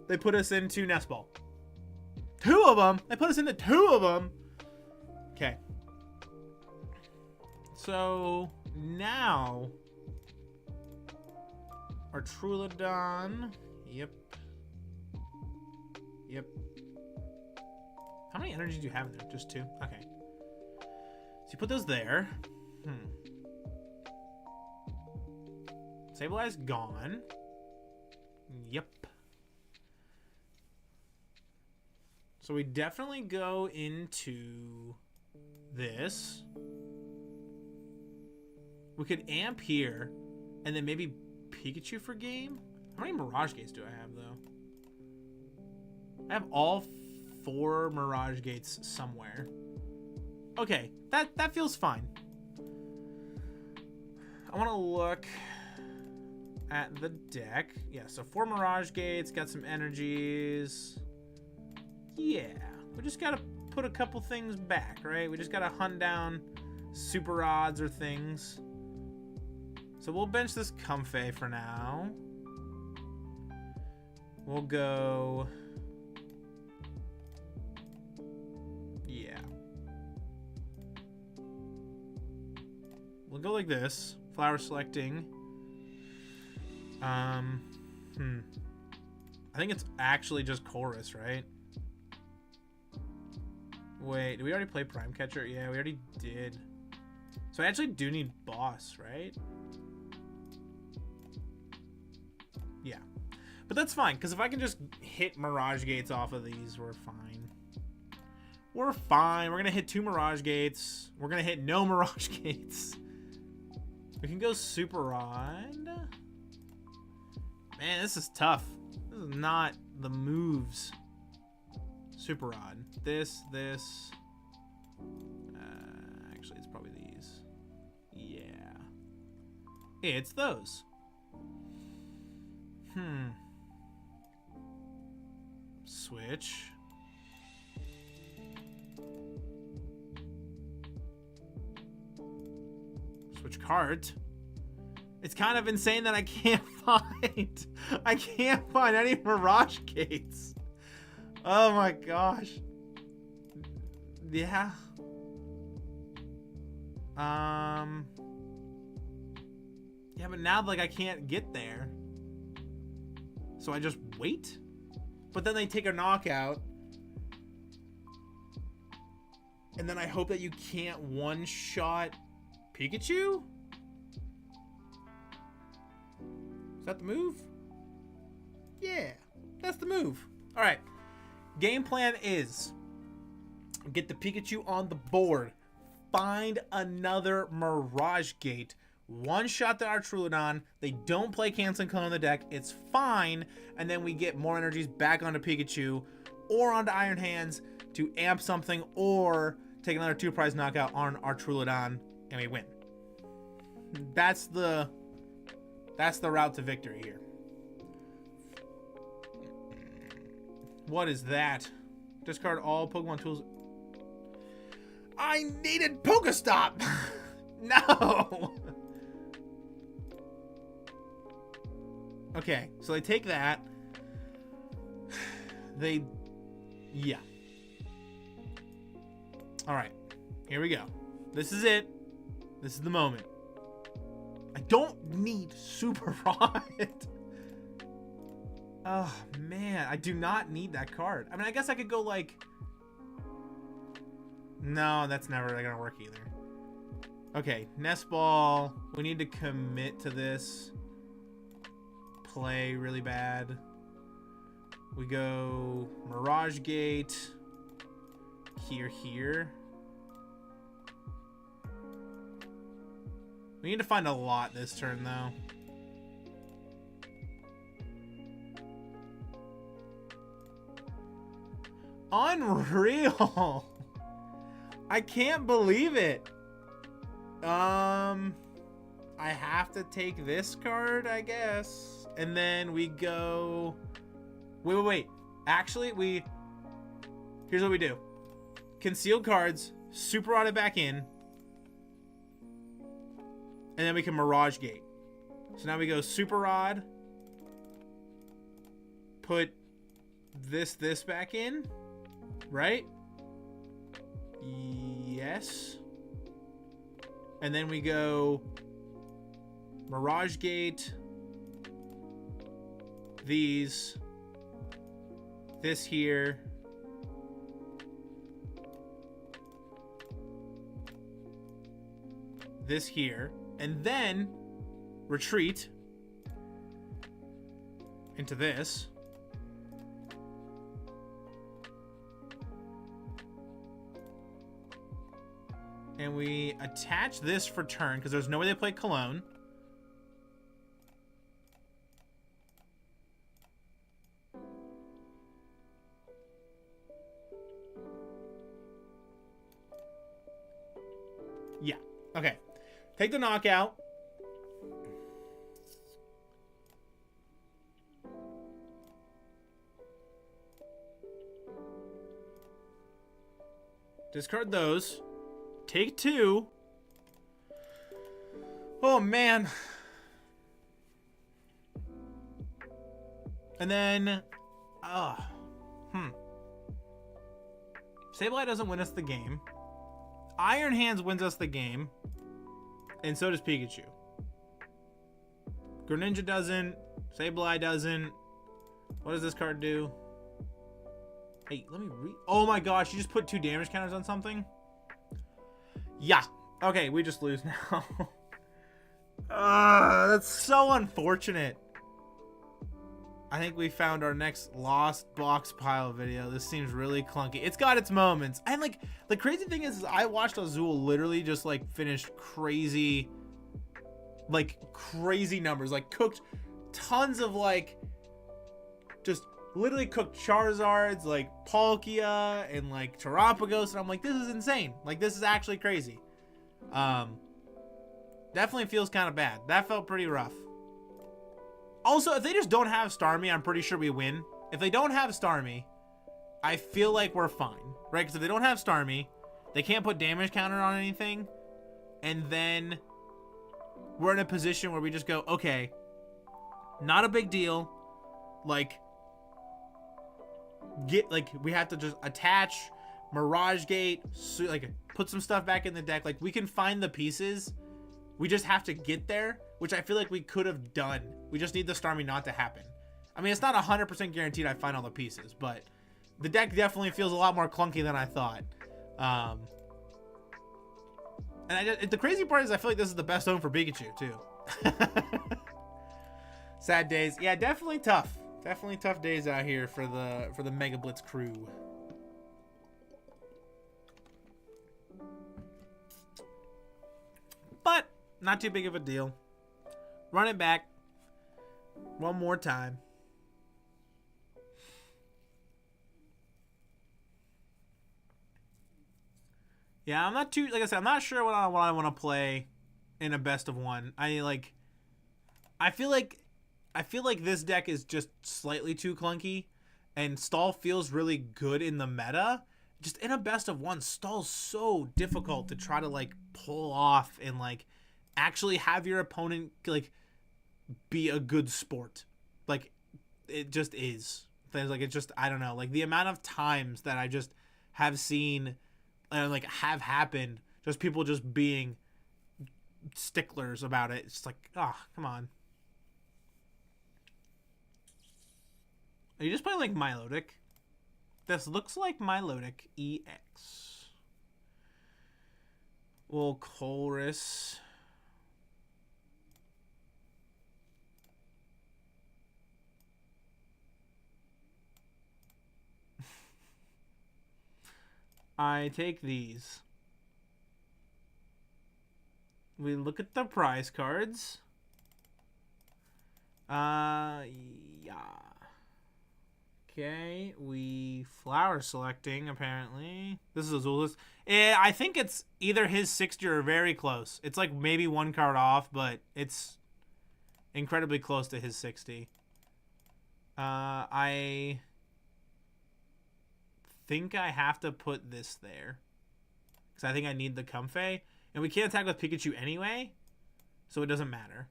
They put us into Nest Ball. 2 of them. They put us into 2 of them. Okay. So now our Trulodon. Yep. Yep. How many energies do you have in there? Just 2? Okay. So you put those there. Sableye's gone. Yep. So we definitely go into this. We could amp here, and then maybe Pikachu for game. How many Mirage Gates do I have, though? I have all 4 Mirage Gates somewhere. Okay, that feels fine. I want to look at the deck. Yeah, so 4 Mirage Gates, got some energies. Yeah, we just gotta put a couple things back, right? We just gotta hunt down super odds or things. So we'll bench this Comfey for now. We'll go... Yeah. We'll go like this. Flower selecting. I think it's actually just Colress, right? Wait, did we already play Prime Catcher? Yeah, we already did. So I actually do need Boss, right? Yeah. But that's fine, because if I can just hit Mirage Gates off of these, we're fine. We're fine. We're going to hit 2 Mirage Gates. We're going to hit no Mirage Gates. We can go Super Rod. Man, this is tough. This is not the moves. Super Rod. This. Actually, it's probably these. Yeah. It's those. Switch. Switch Cart. It's kind of insane that I can't find any Mirage Gates. Oh my gosh. Yeah. Yeah, but now like I can't get there. So I just wait. But then they take a knockout. And then I hope that you can't one-shot Pikachu? Is that the move? Yeah, that's the move. All right. Game plan is get the Pikachu on the board. Find another Mirage Gate. One-shot the Artrulodon. They don't play Canceling Cone on the deck. It's fine. And then we get more energies back onto Pikachu or onto Iron Hands to amp something or take another 2-prize knockout on Artrulodon and we win. That's the route to victory here. What is that? Discard all Pokemon tools. I needed PokéStop! No! Okay, so they take that. Yeah. Alright, here we go. This is it. This is the moment. I don't need Super Rod. Oh, man. I do not need that card. I mean, I guess I could go like... No, that's never gonna work either. Okay, Nest Ball. We need to commit to this. Play really bad. We go Mirage Gate. Here. We need to find a lot this turn, though. Unreal! I can't believe it. I have to take this card, I guess. And then we go... Wait. Actually, here's what we do. Concealed cards, Super Rod it back in. And then we can Mirage Gate. So now we go Super Rod. Put this back in. Right? Yes. And then we go Mirage Gate. These. This here. This here. And then retreat into this. And we attach this for turn because there's no way they play Cologne. Yeah. Okay. Take the knockout. Discard those. Take 2. Oh, man. And then... Sableye doesn't win us the game. Iron Hands wins us the game. And so does Pikachu. Greninja doesn't. Sableye doesn't. What does this card do? Hey, let me read. Oh my gosh, you just put 2 damage counters on something? Yeah. Okay, we just lose now. That's so unfortunate. I think we found our next lost box pile video. This seems really clunky. It's got its moments. And like, the crazy thing is I watched Azul literally just like finish crazy numbers. Like cooked tons of like, just literally cooked Charizards, like Palkia and like Terapagos. And I'm like, this is insane. Like, this is actually crazy. Definitely feels kind of bad. That felt pretty rough. Also, if they just don't have Starmie, I'm pretty sure we win. If they don't have Starmie, I feel like we're fine, right? Because if they don't have Starmie, they can't put damage counter on anything. And then we're in a position where we just go, okay, not a big deal. Like, we have to just attach Mirage Gate, so, like, put some stuff back in the deck. Like, we can find the pieces. We just have to get there, which I feel like we could have done. We just need the Starmie not to happen. I mean, it's not 100% guaranteed I find all the pieces, but the deck definitely feels a lot more clunky than I thought. And the crazy part is I feel like this is the best home for Pikachu, too. Sad days. Yeah, definitely tough. Definitely tough days out here for the Mega Blitz crew. But not too big of a deal. Run it back one more time. Yeah, I'm not too, like I said, I'm not sure what I want to play in a best of 1. I feel like this deck is just slightly too clunky, and Stall feels really good in the meta. Just in a best of 1, Stall's so difficult to try to like pull off and like actually have your opponent like be a good sport. Like, it just is. Like, it just, I don't know, like the amount of times that I just have seen like have happened, just people just being sticklers about it. It's like, oh, come on. Are you just playing like Milotic? This looks like Milotic EX. Well, Colress. I take these. We look at the prize cards. Yeah. Okay, we flower selecting, apparently. This is Azul's. I think it's either his 60 or very close. It's like maybe 1 card off, but it's incredibly close to his 60. I think I have to put this there, because I think I need the Comfey. And we can't attack with Pikachu anyway. so it doesn't matter.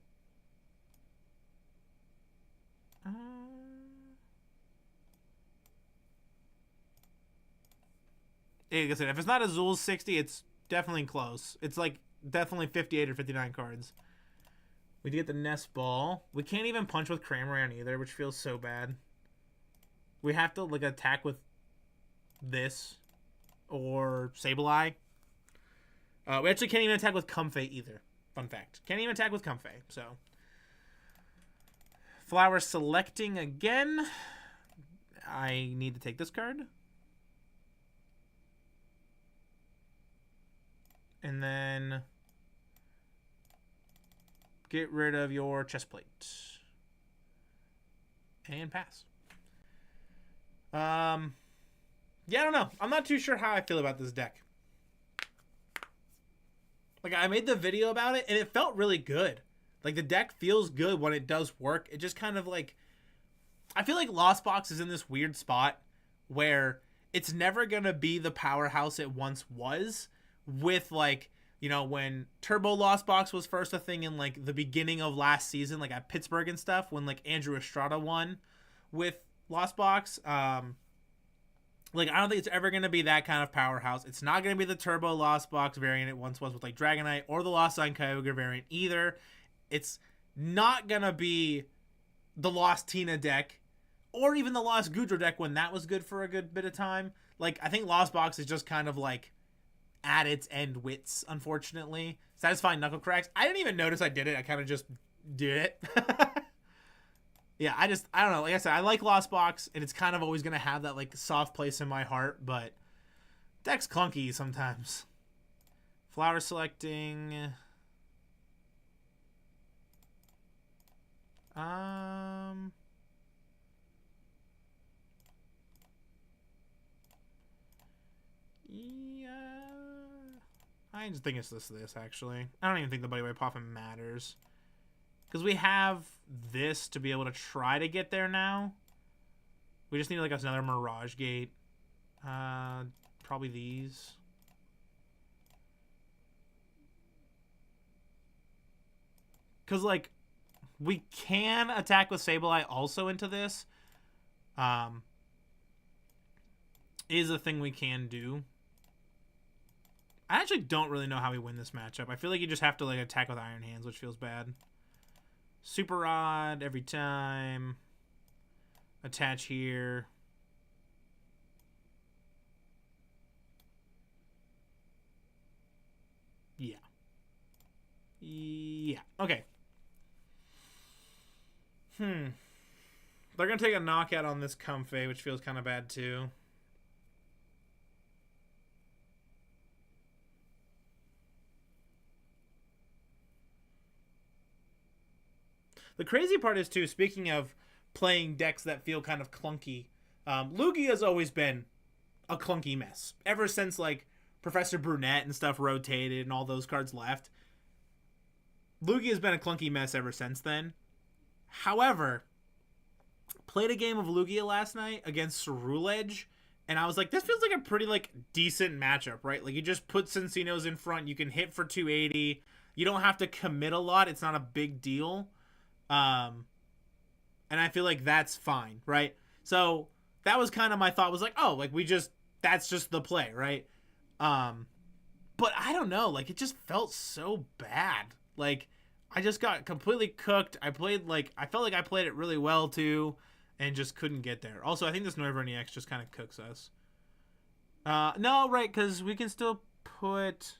Like I said, if it's not Azul's 60, it's definitely close. It's like definitely 58 or 59 cards. We do get the Nest Ball. We can't even punch with Cramorant either, which feels so bad. We have to like attack with this or Sableye. We actually can't even attack with Comfey either. Fun fact. Can't even attack with Comfey. So, Flower selecting again. I need to take this card. And then get rid of your chest plate. And pass. Yeah, I don't know. I'm not too sure how I feel about this deck. Like, I made the video about it, and it felt really good. Like, the deck feels good when it does work. It just kind of, like... I feel like Lost Box is in this weird spot where it's never going to be the powerhouse it once was with, like, you know, when Turbo Lost Box was first a thing in, like, the beginning of last season, like, at Pittsburgh and stuff, when, like, Andrew Estrada won with Lost Box. Like, I don't think it's ever going to be that kind of powerhouse. It's not going to be the Turbo Lost Box variant it once was with, like, Dragonite or the Lost Sign Kyogre variant either. It's not going to be the Lost Tina deck or even the Lost Goodra deck when that was good for a good bit of time. Like, I think Lost Box is just kind of, like, at its end wits, unfortunately. Satisfying Knuckle Cracks. I didn't even notice I did it. I kind of just did it. Yeah, I don't know. Like I said, I like Lost Box, and it's kind of always going to have that, like, soft place in my heart, but deck's clunky sometimes. Flower selecting. Yeah. I just think it's this, actually. I don't even think the Buddy-Buddy Poffin matters. Because we have this to be able to try to get there now. We just need like another Mirage Gate. Probably these. Because like we can attack with Sableye also into this. Is a thing we can do. I actually don't really know how we win this matchup. I feel like you just have to like attack with Iron Hands, which feels bad. Super Rod every time. Attach here. Yeah. Yeah. Okay. They're going to take a knockout on this Comfey, which feels kind of bad too. The crazy part is, too, speaking of playing decks that feel kind of clunky, Lugia has always been a clunky mess. Ever since, like, Professor Brunette and stuff rotated and all those cards left. Lugia has been a clunky mess ever since then. However, played a game of Lugia last night against Ceruledge, and I was like, this feels like a pretty, like, decent matchup, right? Like, you just put Cinccino's in front, you can hit for 280, you don't have to commit a lot, it's not a big deal. And I feel like that's fine, right? So that was kind of my thought, was like, oh, like that's just the play, right? But I don't know, like it just felt so bad. Like I just got completely cooked. I felt like I played it really well too, and just couldn't get there. Also, I think this Noivern EX just kind of cooks us. No, right, because we can still prevent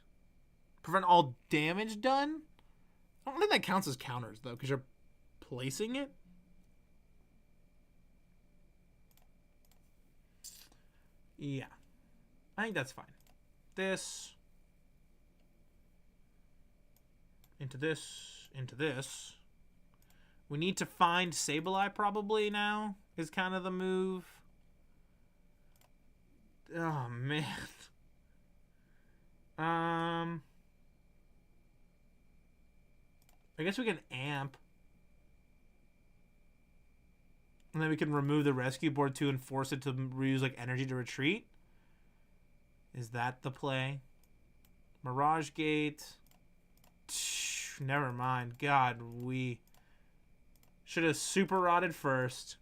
all damage done. I don't think that counts as counters though, because you're placing it. Yeah, I think that's fine. This into this into this. We need to find Sableye probably now is kind of the move. Oh man. I guess we can amp. And then we can remove the rescue board too and force it to reuse like energy to retreat. Is that the play? Mirage Gate. Never mind. God, we should have super rotted first.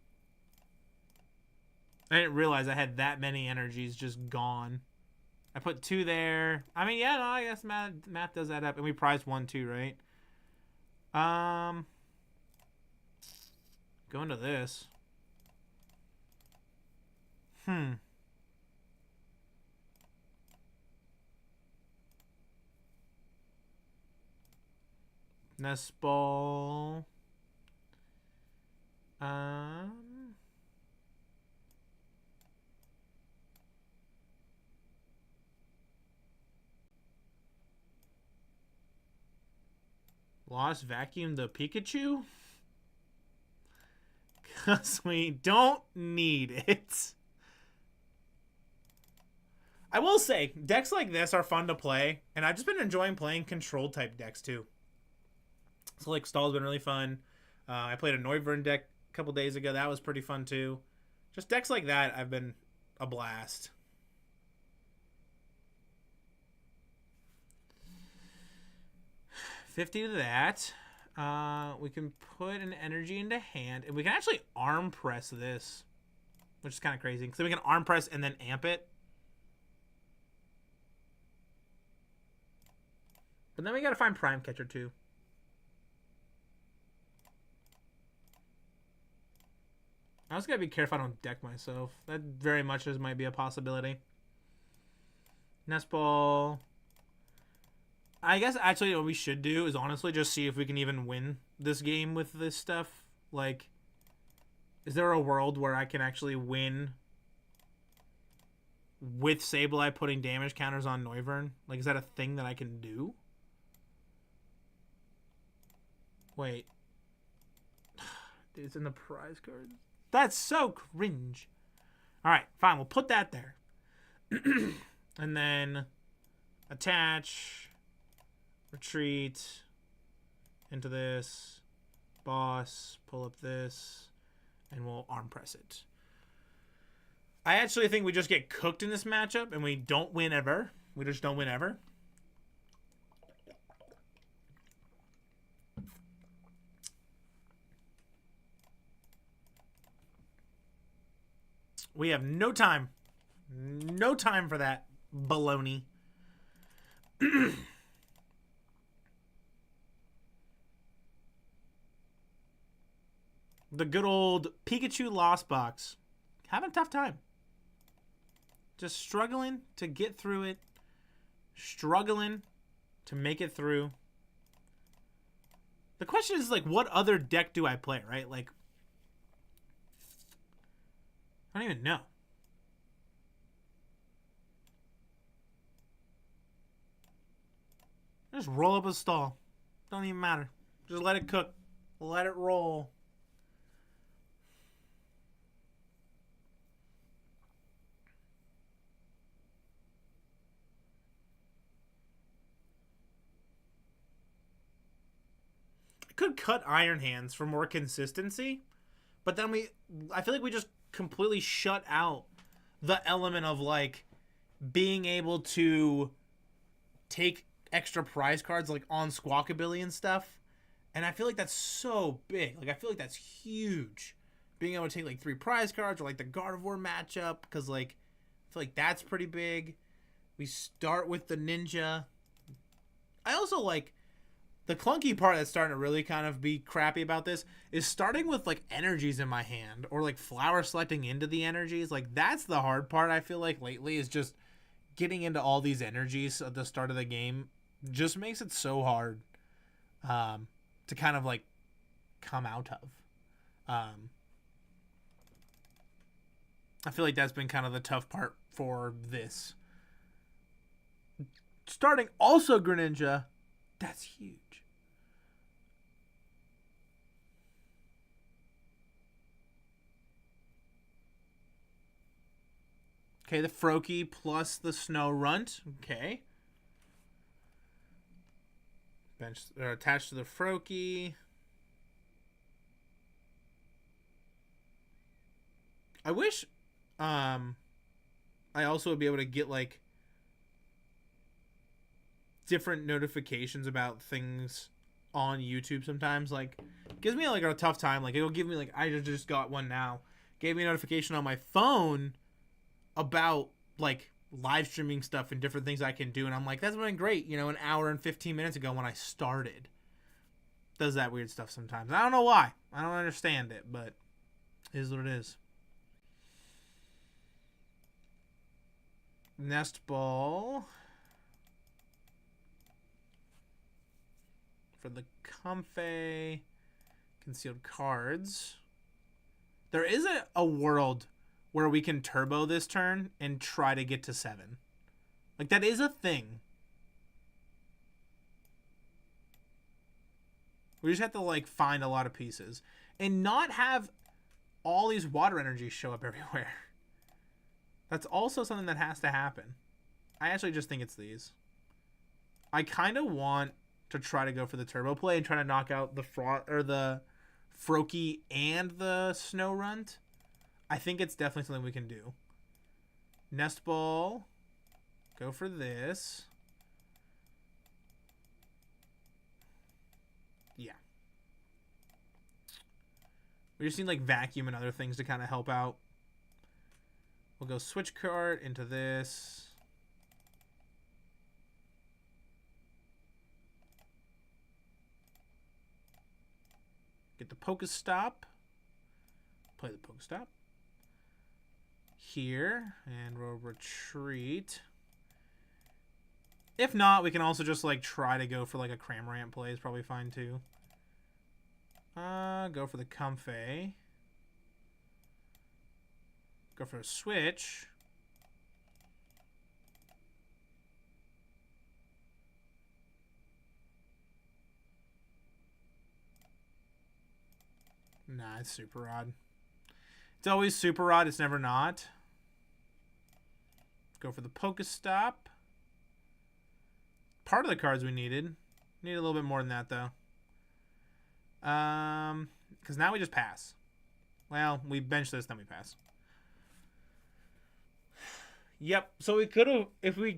I didn't realize I had that many energies just gone. I put 2 there. I mean, yeah, no, I guess math does add up. And we prized 1 too, right? Go into this. Nest Ball. Lost Vacuum the Pikachu? Because we don't need it. I will say, decks like this are fun to play, and I've just been enjoying playing control type decks too. So like Stall's been really fun. I played a Noivern deck a couple days ago. That was pretty fun too. Just decks like that have been a blast. $50 to that. We can put an energy into hand, and we can actually arm press this, which is kind of crazy. So we can arm press and then amp it. But then we gotta find Prime Catcher too. I just gotta be careful I don't deck myself. That very much might be a possibility. Nest Ball. I guess actually what we should do is honestly just see if we can even win this game with this stuff. Like, is there a world where I can actually win with Sableye putting damage counters on Noivern? Like, is that a thing that I can do? Wait. It's in the prize card. That's so cringe. Alright, fine. We'll put that there. And then attach, retreat into this, boss, pull up this, and we'll arm press it. I actually think we just get cooked in this matchup and we don't win ever. We just don't win ever. We have no time. No time for that baloney. The good old Pikachu Lost Box. Having a tough time. Just struggling to get through it. Struggling to make it through. The question is, like, what other deck do I play, right? Like, I don't even know. Just roll up a stall. Don't even matter. Just let it cook. Let it roll. I could cut Iron Hands for more consistency, but then I feel like we just completely shut out the element of, like, being able to take extra prize cards, like, on Squawkabilly and stuff. And I feel like that's so big. Like, I feel like that's huge. Being able to take, like, 3 prize cards, or, like, the Gardevoir matchup, because, like, I feel like that's pretty big. We start with the Ninja. I also, like, the clunky part that's starting to really kind of be crappy about this is starting with, like, energies in my hand, or, like, flower selecting into the energies. Like, that's the hard part, I feel like, lately, is just getting into all these energies at the start of the game just makes it so hard to kind of, like, come out of. I feel like that's been kind of the tough part for this. Starting also Greninja, that's huge. Okay, the Froakie plus the Snow Runt. Okay. Bench attached to the Froakie. I wish I also would be able to get, like, different notifications about things on YouTube sometimes, like, gives me like a tough time. Like, it'll give me like, I just got one now, gave me a notification on my phone about like live streaming stuff and different things I can do, and I'm like, that's been great, you know, an hour and 15 minutes ago when I started. Does that weird stuff sometimes. I don't know why. I don't understand it, but it is what it is. Nest Ball for the Comfey concealed cards. There is a world where we can turbo this turn and try to get to 7. Like, that is a thing. We just have to, like, find a lot of pieces. And not have all these water energies show up everywhere. That's also something that has to happen. I actually just think it's these. I kind of want to try to go for the turbo play and try to knock out the Froakie and the Snow Runt. I think it's definitely something we can do. Nest Ball. Go for this. Yeah. We just need like Vacuum and other things to kind of help out. We'll go Switch Cart into this. Get the PokéStop. Play the PokéStop. Here. And we'll retreat. If not, we can also just like try to go for like a Cramorant play. Is probably fine too. Go for the Comfey. Go for a switch. Nah, it's super odd. It's always super odd. It's never not. Go for the PokéStop. Part of the cards we needed. Need a little bit more than that, though. Because now we just pass. Well, we bench this, then we pass. Yep. So we could have,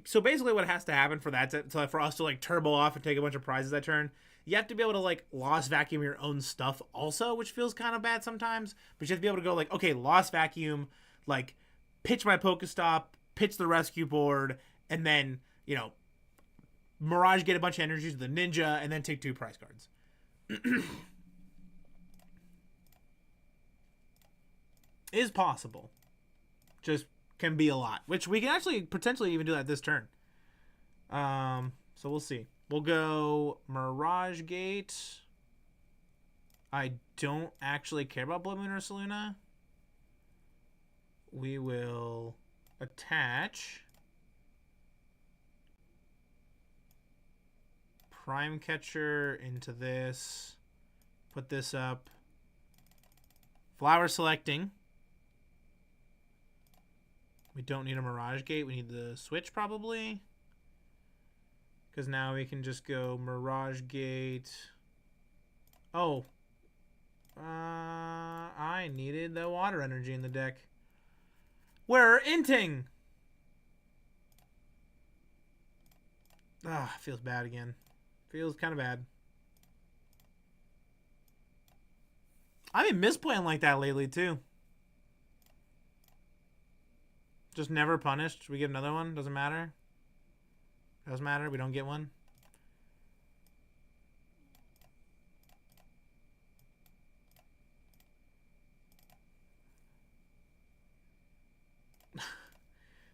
so basically what has to happen for that, for us to like turbo off and take a bunch of prizes that turn, you have to be able to like Lost Vacuum your own stuff also, which feels kind of bad sometimes. But you have to be able to go like, okay, Lost Vacuum, like pitch my PokéStop, pitch the Rescue Board, and then, you know, Mirage Gate a bunch of energies with the Ninja, and then take 2 prize cards. Is possible. Just can be a lot, which we can actually potentially even do that this turn. So we'll see. We'll go Mirage Gate. I don't actually care about Bloodmoon Ursaluna. We will attach Prime Catcher into this. Put this up. Flower selecting. We don't need a Mirage Gate. We need the switch probably. Because now we can just go Mirage Gate. Oh. I needed the water energy in the deck. We're inting. Ah, feels bad again. Feels kind of bad. I've been misplaying like that lately too. Just never punished. We get another one. Doesn't matter. Doesn't matter. We don't get one.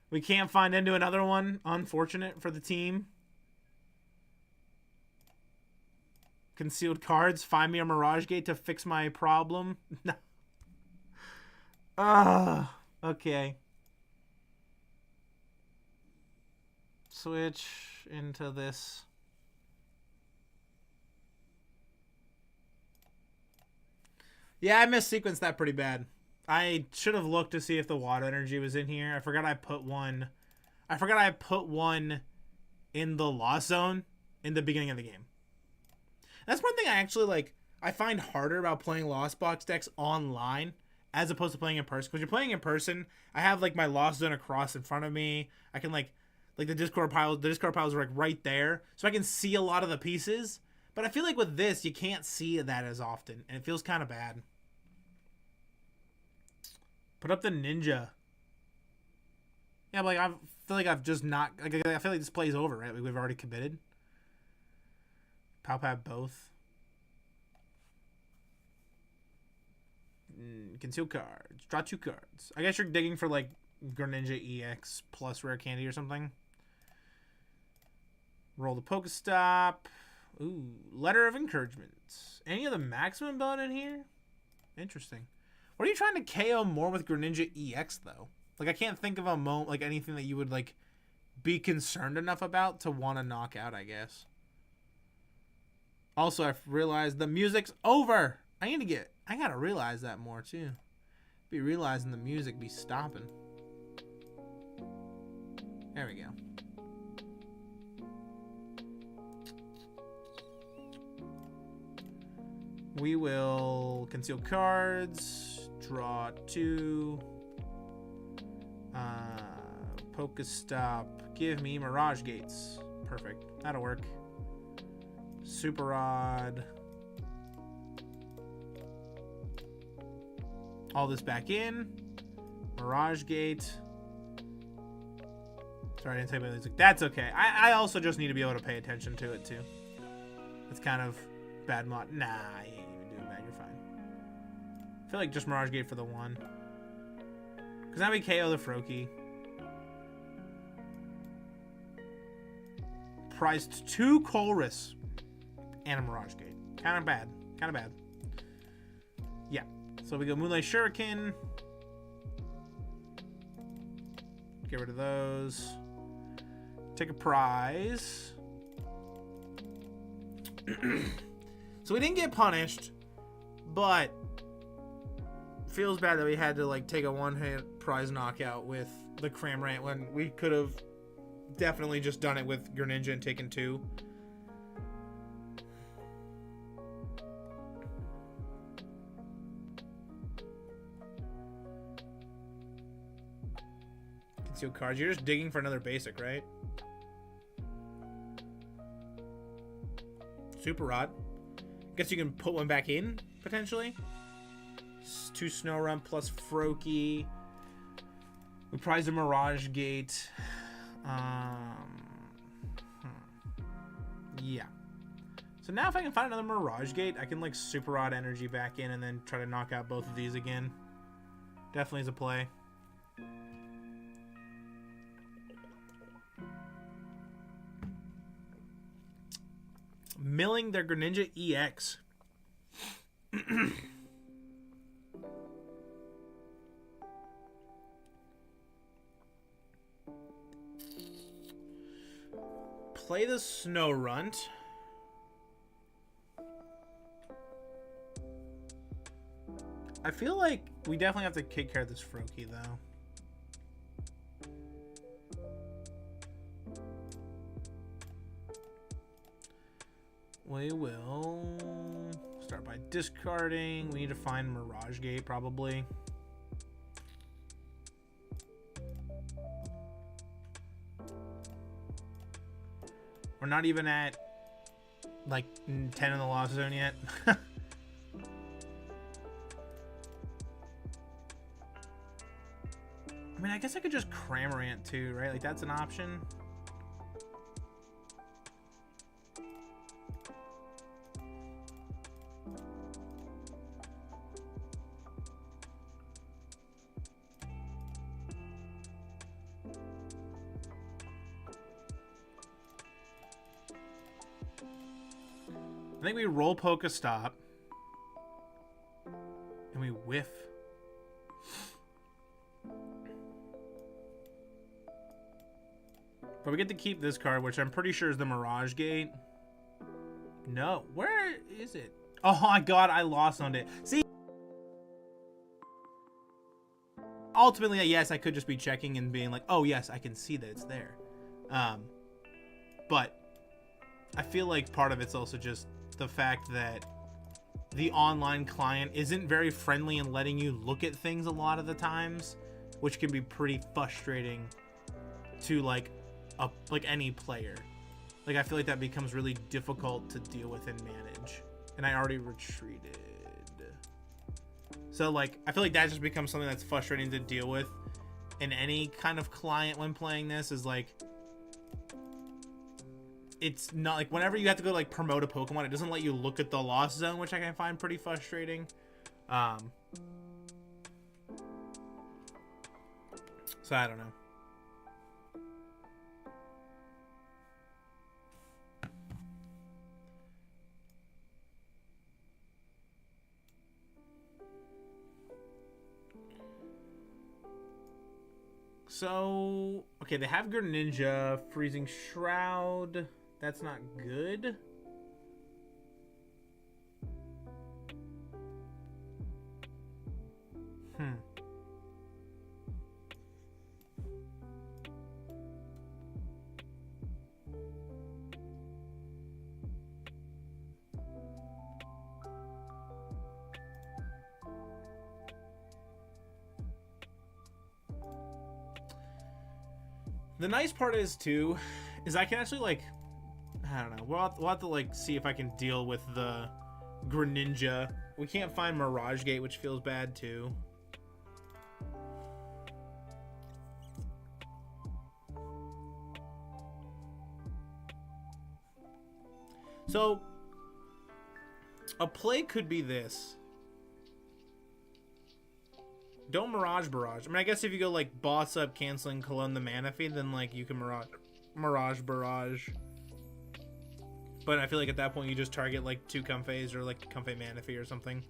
We can't find into another one. Unfortunate for the team. Concealed cards. Find me a Mirage Gate to fix my problem. Okay. Switch into this. Yeah, I missequenced that pretty bad. I should have looked to see if the water energy was in here. I forgot I put one. I forgot I put one in the lost zone in the beginning of the game. That's one thing I actually like. I find harder about playing Lost Box decks online as opposed to playing in person. Because you're playing in person, I have like my lost zone across in front of me. I can like the discard piles. The discard piles are like right there, so I can see a lot of the pieces. But I feel like with this, you can't see that as often, and it feels kind of bad. Put up the ninja. Yeah, but like I feel like I've just not. Like, I feel like this play's over, right? Like we've already committed. Palpab both. Conceal cards. Draw 2 cards. I guess you're digging for like Greninja EX plus rare candy or something. Roll the PokéStop. Ooh, letter of encouragement. Any of the maximum bone in here? Interesting. What are you trying to KO more with Greninja EX though? Like I can't think of a moment, like anything that you would like be concerned enough about to want to knock out, I guess. Also, I've realized the music's over. I gotta realize that more too. Be realizing the music be stopping. There we go. We will conceal cards, draw 2, PokéStop, give me Mirage Gates. Perfect, that'll work. Super Rod. All this back in. Mirage Gate. Sorry, I didn't type it. That's okay. I also just need to be able to pay attention to it too. It's kind of bad mod. Nah, I ain't even doing that. You're fine. I feel like just Mirage Gate for the 1. Because now we KO the Froakie. Priced 2 Colress and a Mirage Gate. Kind of bad. Kind of bad. Yeah. So we go Moonlight Shuriken. Get rid of those. Take a prize. So we didn't get punished, but feels bad that we had to like take a one-hit prize knockout with the Cramorant when we could have definitely just done it with Greninja and taken 2. Conceal cards. You're just digging for another basic, right? Super Rod. Guess you can put one back in, potentially. 2 Snorunt plus Froakie. We prized a Mirage Gate. Yeah. So now if I can find another Mirage Gate, I can like Super Rod energy back in and then try to knock out both of these again. Definitely is a play. Milling their Greninja EX. Play the Snorunt. I feel like we definitely have to take care of this Froakie though. We will start by discarding. We need to find Mirage Gate probably. We're not even at like 10 in the loss zone yet. I mean, I guess I could just Cramorant too, right? Like that's an option. I think we roll PokéStop and we whiff. But we get to keep this card, which I'm pretty sure is the Mirage Gate. No, where is it? Oh my god, I lost on it. See? Ultimately, yes, I could just be checking and being like, oh yes, I can see that it's there. But I feel like part of it's also just the fact that the online client isn't very friendly in letting you look at things a lot of the times, which can be pretty frustrating to like any player. Like, I feel like that becomes really difficult to deal with and manage. And I already retreated. So, like, I feel like that just becomes something that's frustrating to deal with in any kind of client when playing this, is like, it's not like whenever you have to go like promote a Pokemon, it doesn't let you look at the lost zone, which I can find pretty frustrating. So I don't know. So, okay, they have Greninja, Freezing Shroud. That's not good. The nice part is, too, is I can actually, like, I don't know. We'll have to, like, see if I can deal with the Greninja. We can't find Mirage Gate, which feels bad, too. So, a play could be this. Don't Mirage Barrage. I mean, I guess if you go, like, boss up, canceling Cologne the Manaphy, then, like, you can Mirage Barrage. But I feel like at that point you just target, like, 2 Comfeys or, like, Comfey Manaphy or something.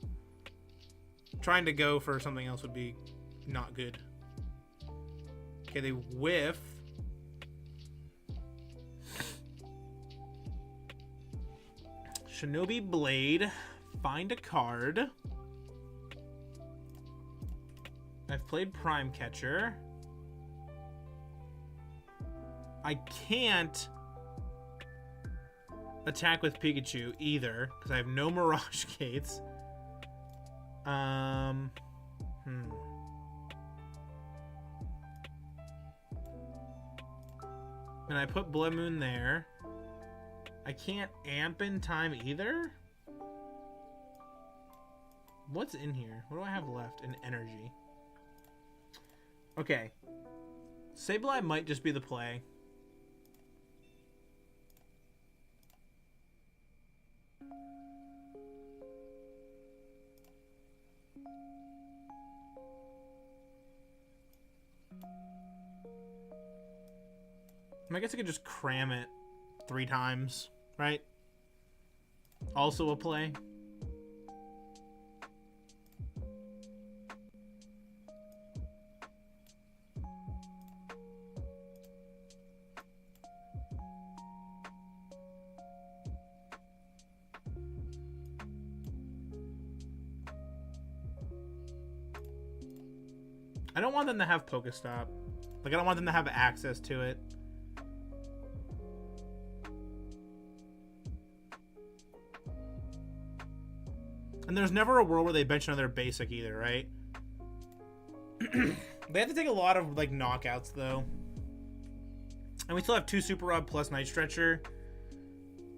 Trying to go for something else would be not good. Okay, they whiff. Shinobi Blade. Find a card. I've played Prime Catcher. I can't attack with Pikachu either, because I have no Mirage Gates. And I put Bloodmoon there. I can't amp in time either. What's in here? What do I have left? An energy. Okay. Sableye might just be the play. I guess I could just cram it 3 times, right? Also a play. I don't want them to have PokéStop. Like, I don't want them to have access to it. And there's never a world where they bench another basic either, right? They have to take a lot of, like, knockouts, though. And we still have 2 Super Rod plus Night Stretcher.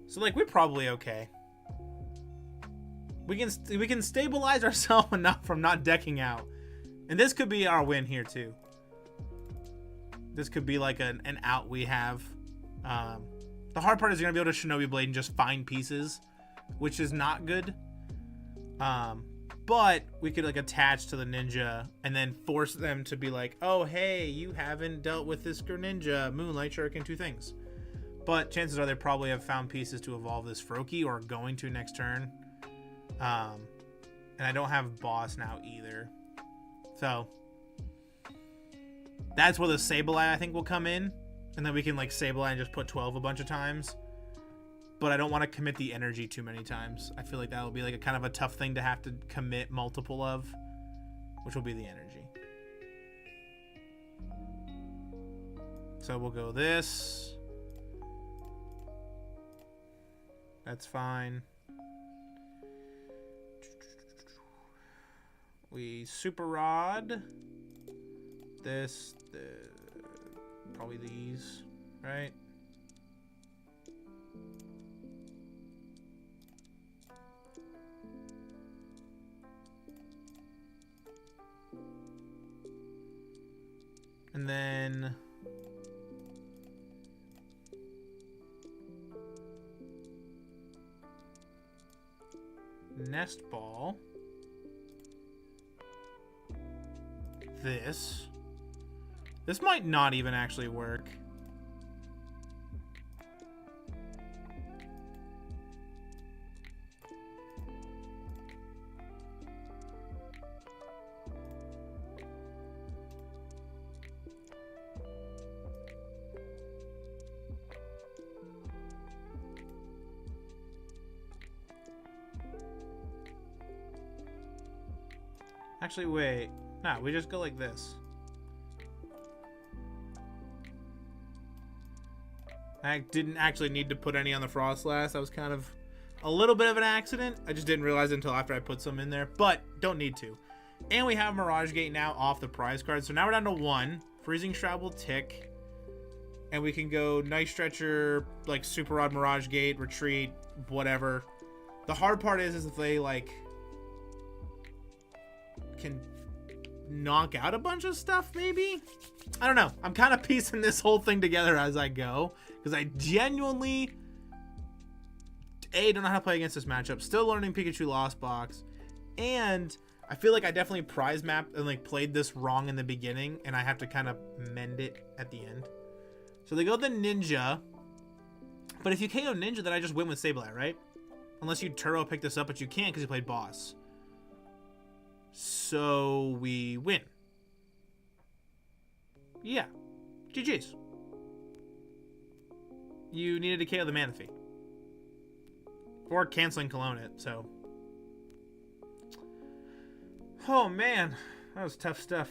So, like, we're probably okay. We can stabilize ourselves enough from not decking out. And this could be our win here, too. This could be, like, an out we have. The hard part is you're going to be able to Shinobi Blade and just find pieces, which is not good. But we could, like, attach to the ninja and then force them to be like, oh, hey, you haven't dealt with this Greninja, Moonlight Shark, and 2 things. But chances are they probably have found pieces to evolve this Froakie or going to next turn. And I don't have boss now either. So that's where the Sableye, I think, will come in. And then we can, like, Sableye and just put 12 a bunch of times. But I don't want to commit the energy too many times. I feel like that will be, like, a kind of a tough thing to have to commit multiple of, which will be the energy. So we'll go this. That's fine. We Super Rod. This, probably these, right? and then Nest Ball. This might not even actually work. Actually, wait. Nah, we just go like this. I didn't actually need to put any on the Frostlass. That was kind of a little bit of an accident. I just didn't realize it until after I put some in there, but don't need to. And we have Mirage Gate now off the prize card. So now we're down to 1. Freezing Shroud will tick. And we can go Night Stretcher, like Super Rod, Mirage Gate, Retreat, whatever. The hard part is if they, like, can knock out a bunch of stuff, maybe? I don't know. I'm kind of piecing this whole thing together as I go, because I genuinely don't know how to play against this matchup. Still learning Pikachu Lost Box, and I feel like I definitely prize mapped and like played this wrong in the beginning, and I have to kind of mend it at the end. So they go the Ninja, but if you KO Ninja, then I just win with Sableye, right? Unless you Turo pick this up, but you can't because you played Boss. So we win. Yeah. GG's. You needed to KO the Manaphy. Or canceling Cologne it, so. Oh man, that was tough stuff.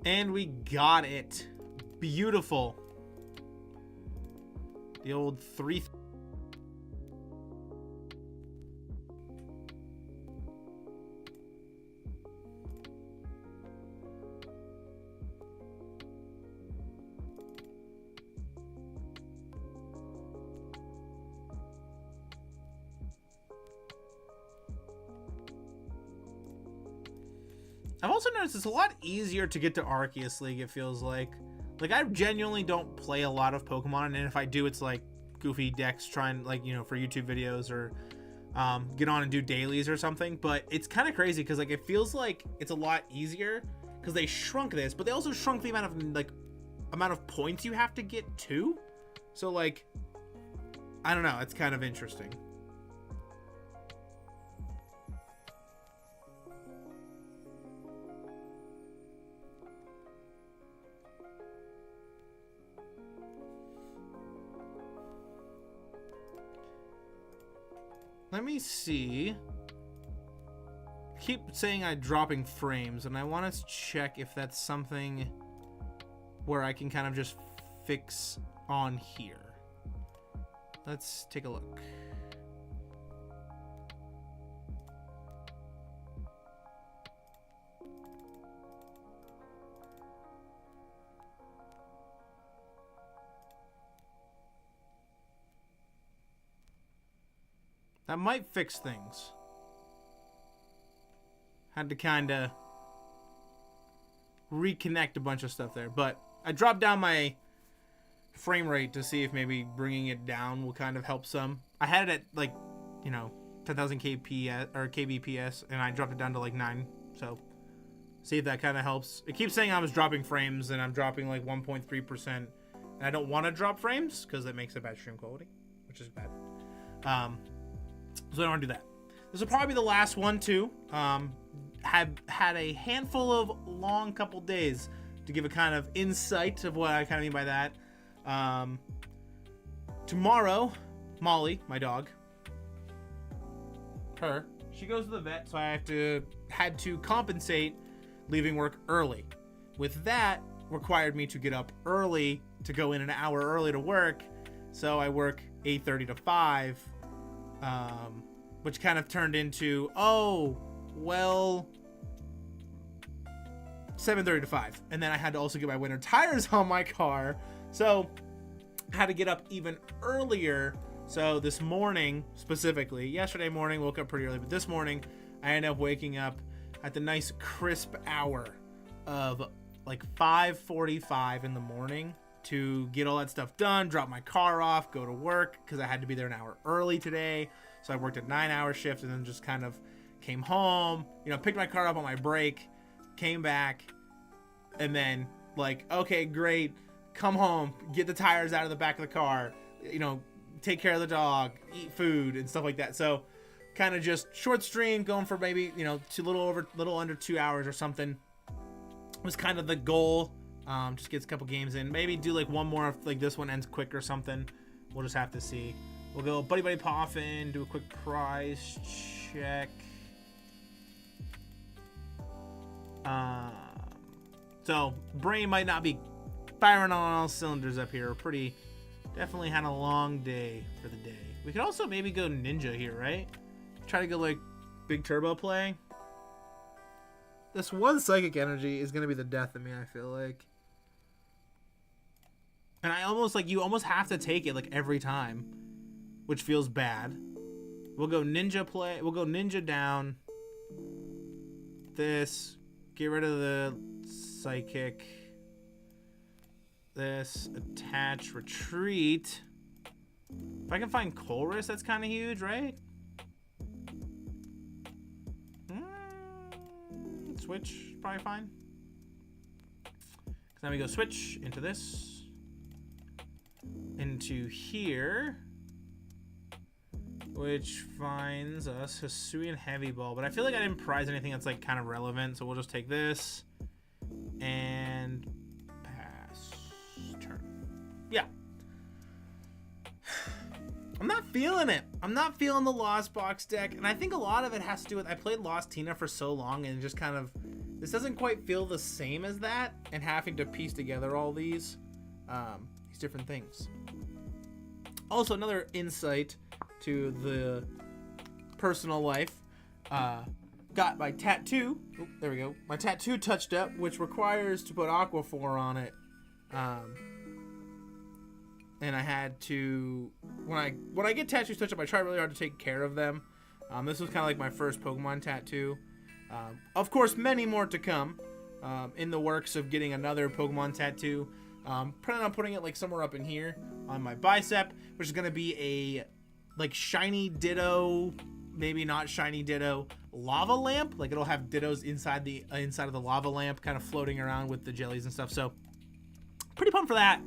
And we got it. Beautiful. The old 3. I've also noticed it's a lot easier to get to Arceus League, it feels like. Like, I genuinely don't play a lot of Pokemon, and if I do, it's like goofy decks trying, like, you know, for YouTube videos or get on and do dailies or something. But it's kind of crazy because, like, it feels like it's a lot easier because they shrunk this, but they also shrunk the amount of points you have to get too. So, like, I don't know. It's kind of interesting. Let me see. Keep saying I'm dropping frames, and I want to check if that's something where I can kind of just fix on here. Let's take a look. That might fix things. Had to kind of reconnect a bunch of stuff there. But I dropped down my frame rate to see if maybe bringing it down will kind of help some. I had it at, like, you know, 10,000 kps or kbps, and I dropped it down to like 9. So see if that kind of helps. It keeps saying I was dropping frames, and I'm dropping like 1.3%. And I don't want to drop frames because it makes a bad stream quality, which is bad. So I don't want to do that. This will probably be the last one too. Had a handful of long couple days to give a kind of insight of what I kind of mean by that. Tomorrow, Molly, my dog, she goes to the vet, so I had to compensate leaving work early. With that, required me to get up early to go in an hour early to work. So I work 8:30 to 5. Which kind of turned into, oh, well, 7:30 to 5. And then I had to also get my winter tires on my car. So I had to get up even earlier. So this morning, specifically, yesterday morning, woke up pretty early, but this morning I ended up waking up at the nice crisp hour of like 5:45 in the morning to get all that stuff done, drop my car off, go to work, because I had to be there an hour early today. So I worked a 9-hour shift and then just kind of came home, you know, picked my car up on my break, came back, and then like, okay, great, come home, get the tires out of the back of the car, you know, take care of the dog, eat food and stuff like that. So kind of just short stream, going for maybe, you know, little under 2 hours or something was kind of the goal. Just gets a couple games in, maybe do like one more if like this one ends quick or something. We'll just have to see. We'll go Buddy-Buddy Poffin, do a quick price check. So brain might not be firing on all cylinders up here. Pretty definitely had a long day for the day. We could also maybe go ninja here, right? Try to go like big turbo play. This one psychic energy is gonna be the death of me, I feel like. And I almost like, you almost have to take it like every time, which feels bad. We'll go ninja play. We'll go ninja down. This. Get rid of the psychic. This. Attach. Retreat. If I can find Colress, that's kind of huge, right? Switch. Probably fine. So then we go switch into this. Into here, which finds us Hisuian Heavy Ball, but I feel like I didn't prize anything that's like kind of relevant, so we'll just take this and pass turn. Yeah, I'm not feeling it. I'm not feeling the Lost Box deck, and I think a lot of it has to do with I played Lost Tina for so long, and just kind of this doesn't quite feel the same as that, and having to piece together all these different things. Also, another insight to the personal life. Got my tattoo. Oh, there we go. My tattoo touched up, which requires to put Aquaphor on it. And I had to, when I get tattoos touched up, I try really hard to take care of them. This was kind of like my first Pokemon tattoo. Of course, many more to come. In the works of getting another Pokemon tattoo. Planning on putting it like somewhere up in here on my bicep, which is going to be a like shiny ditto, maybe not shiny ditto, lava lamp. Like it'll have dittos inside of the lava lamp, kind of floating around with the jellies and stuff. So pretty pumped for that.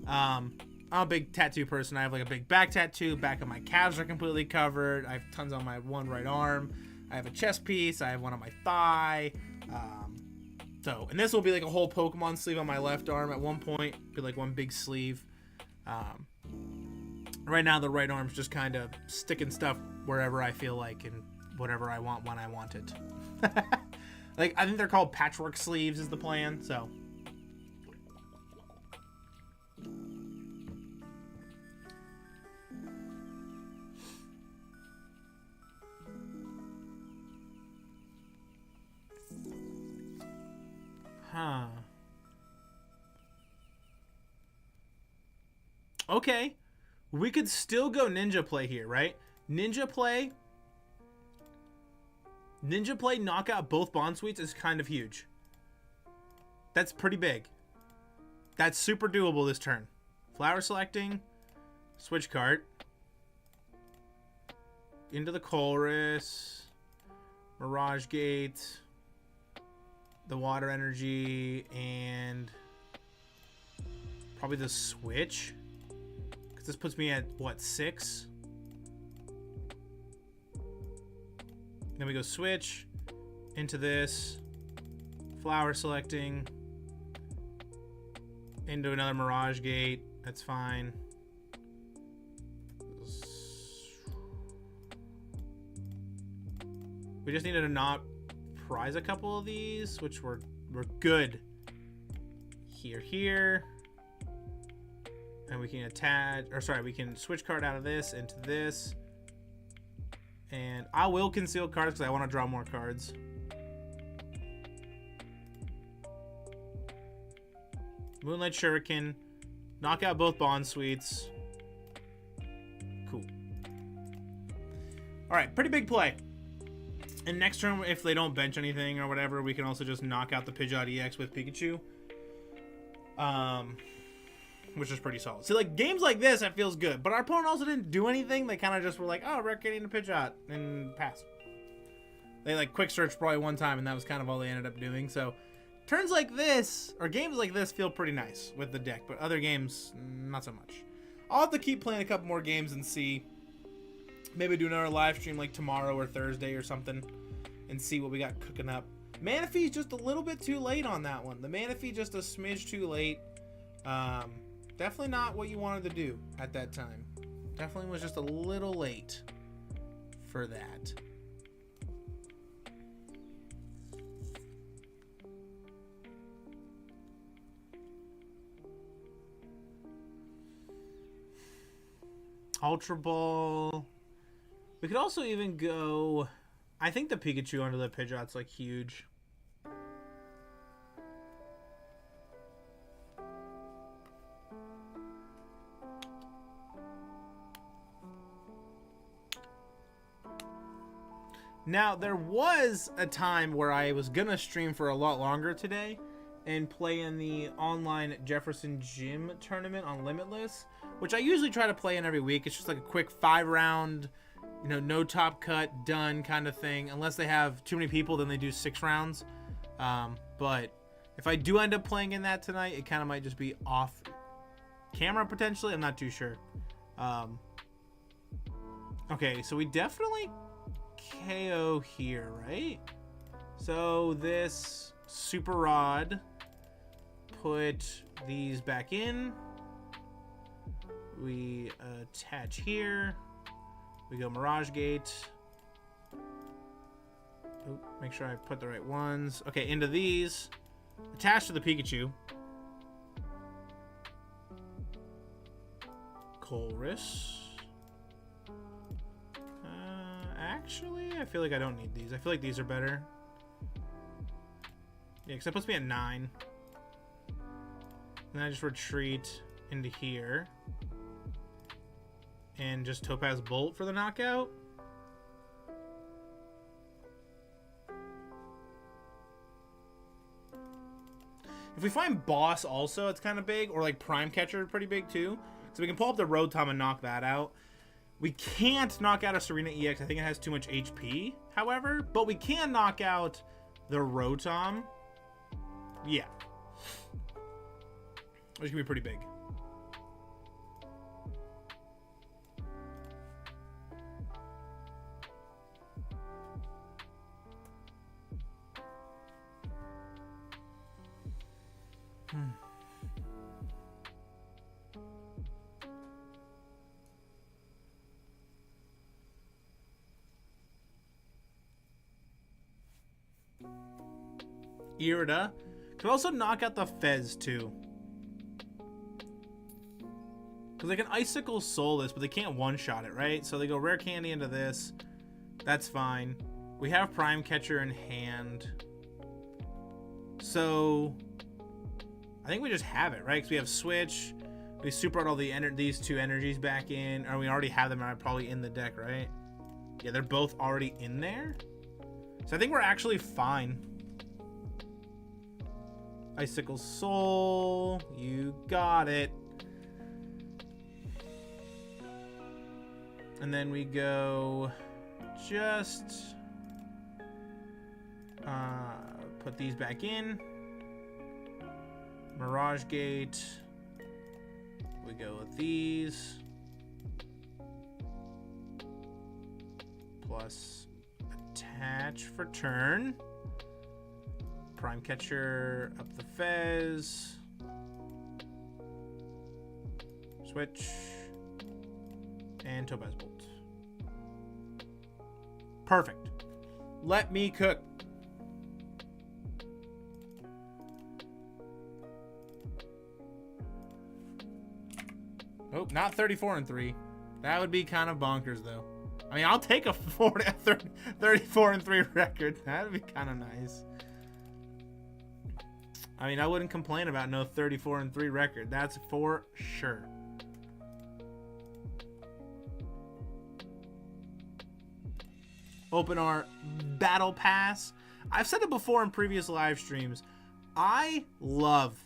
I'm a big tattoo person. I have like a big back tattoo. Back of my calves are completely covered. I have tons on my one right arm. I have a chest piece. I have one on my thigh. And this will be like a whole Pokemon sleeve on my left arm at one point. Be like one big sleeve. Right now the right arm's just kind of sticking stuff wherever I feel like and whatever I want when I want it. Like I think they're called patchwork sleeves is the plan. So okay, we could still go ninja play here, right? Ninja play, knock out both Bond Suites is kind of huge. That's pretty big. That's super doable this turn. Flower selecting, Switch Cart, into the Colress, Mirage Gate, the Water Energy, and probably the Switch. Because this puts me at, what, 6? Then we go Switch, into this, Flower selecting, into another Mirage Gate. That's fine. We just needed to not prize a couple of these, which we're good. Here. And we can attach, or sorry, we can switch card out of this into this. And I will conceal cards because I want to draw more cards. Moonlight Shuriken. Knock out both Bond Suites. Cool. Alright, pretty big play. And next turn, if they don't bench anything or whatever, we can also just knock out the Pidgeot EX with Pikachu. Which is pretty solid. See, like, games like this, it feels good. But our opponent also didn't do anything. They kind of just were like, oh, we're getting a Pidgeot, and pass. They, like, quick search probably one time, and that was kind of all they ended up doing. So, turns like this, or games like this, feel pretty nice with the deck. But other games, not so much. I'll have to keep playing a couple more games and see. Maybe do another live stream, like, tomorrow or Thursday or something. And see what we got cooking up. Manaphy's just a little bit too late on that one. The Manaphy just a smidge too late. Definitely not what you wanted to do at that time. Definitely was just a little late for that. Ultra Ball. We could also even go... I think the Pikachu under the Pidgeot's like huge. Now, there was a time where I was gonna stream for a lot longer today and play in the online Jefferson Gym tournament on Limitless, which I usually try to play in every week. It's just like a quick 5-round, you know, no top cut, done kind of thing. Unless they have too many people, then they do 6 rounds. But if I do end up playing in that tonight, it kind of might just be off camera potentially. I'm not too sure. Okay, so we definitely KO here, right? So this Super Rod, put these back in. We attach here. We go Mirage Gate. Oh, make sure I put the right ones. Okay, into these. Attach to the Pikachu. Colress. Actually, I feel like I don't need these. I feel like these are better. Yeah, because that puts me at 9. And I just retreat into here. And just Topaz Bolt for the knockout. If we find Boss also, it's kind of big. Or like Prime Catcher, pretty big too. So we can pull up the Rotom and knock that out. We can't knock out a Serena EX. I think it has too much HP, however. But we can knock out the Rotom. Yeah. Which can be pretty big. Irida. Could also knock out the Fez too. Because they can Icicle Soul this, but they can't one-shot it, right? So they go Rare Candy into this. That's fine. We have Prime Catcher in hand. So I think we just have it, right? Because we have Switch. We super out all these two energies back in. Or we already have them probably in the deck, right? Yeah, they're both already in there. So I think we're actually fine. Icicle Soul, you got it. And then we go just put these back in. Mirage Gate. We go with these. Plus attach for turn. Prime Catcher up the Fez. Switch. And Topaz Bolt. Perfect. Let me cook. Oh, not 34-3. That would be kind of bonkers, though. I mean, I'll take a 34-3 record. That would be kind of nice. I mean, I wouldn't complain about no 34-3 record. That's for sure. Open our battle pass. I've said it before in previous live streams. I love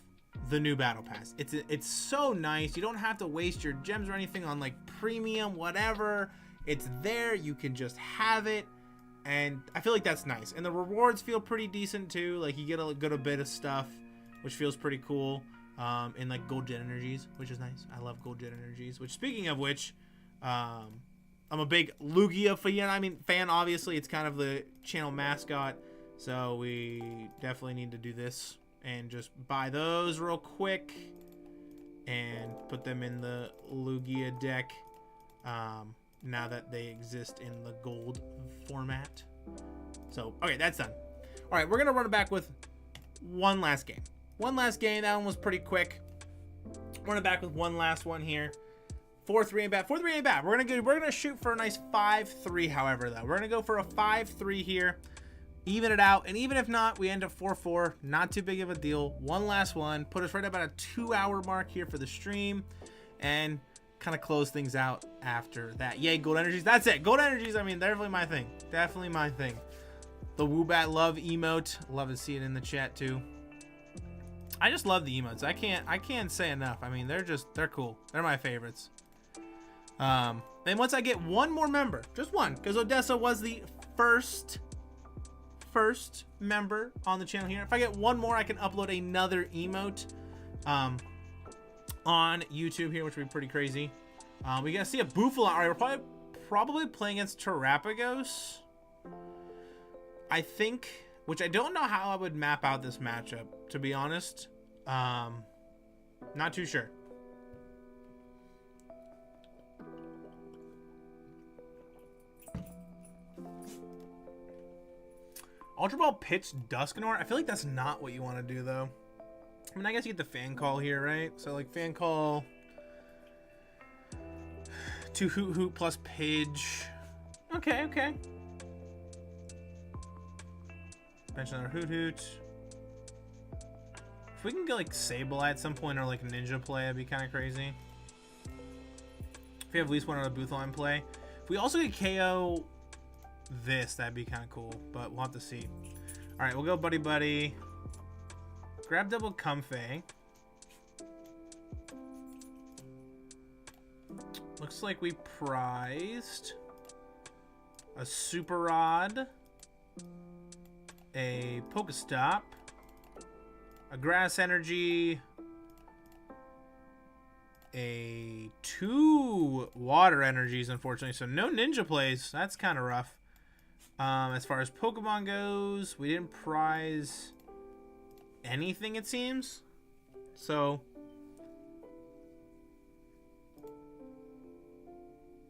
the new battle pass. It's so nice. You don't have to waste your gems or anything on like premium, whatever. It's there. You can just have it. And I feel like that's nice. And the rewards feel pretty decent too. Like you get a good bit of stuff, which feels pretty cool. In like gold gen energies, which is nice. I love gold gen energies. Which, speaking of which, I'm a big Lugia fan. Obviously, it's kind of the channel mascot, so we definitely need to do this and just buy those real quick and put them in the Lugia deck. Now that they exist in the gold format. So, okay, that's done. All right, we're gonna run it back with one last game. One last game. That one was pretty quick. Run it back with one last one here. 4-3 ain't bad. 4-3 ain't bad. We're gonna shoot for a nice 5-3. However, though, we're gonna go for a 5-3 here, even it out, and even if not, we end up 4-4. Not too big of a deal. One last one. Put us right about a 2-hour mark here for the stream, and kind of close things out after that. Yay, gold energies. That's it. Gold energies. I mean, definitely my thing. Definitely my thing. The Woobat love emote. Love to see it in the chat too. I just love the emotes. I can't say enough. I mean, they're cool. They're my favorites. And once I get one more member, just one, because Odessa was the first member on the channel here. If I get one more, I can upload another emote on YouTube here, which would be pretty crazy. We gotta see a Bouffalant. All right, we're probably playing against Terapagos, I think, which I don't know how I would map out this matchup, to be honest. Not too sure. Ultra Ball pitch Dusknoir. I feel like that's not what you want to do, though. I mean, I guess you get the fan call here, right? So, like, fan call. 2 Hoot Hoot plus Pidge. Okay, okay. Bench another Hoot Hoot. If we can get, like, Sableye at some point or, like, Ninja play, that'd be kind of crazy. If we have at least one other Bouffalant play. If we also get KO this, that'd be kind of cool, but we'll have to see. All right, we'll go Buddy-Buddy. Grab double Comfey. Looks like we prized a Super Rod, a Pokéstop, a Grass Energy, a 2 Water Energies, unfortunately. So no Ninja plays. That's kind of rough. As far as Pokemon goes, we didn't prize anything, it seems. So,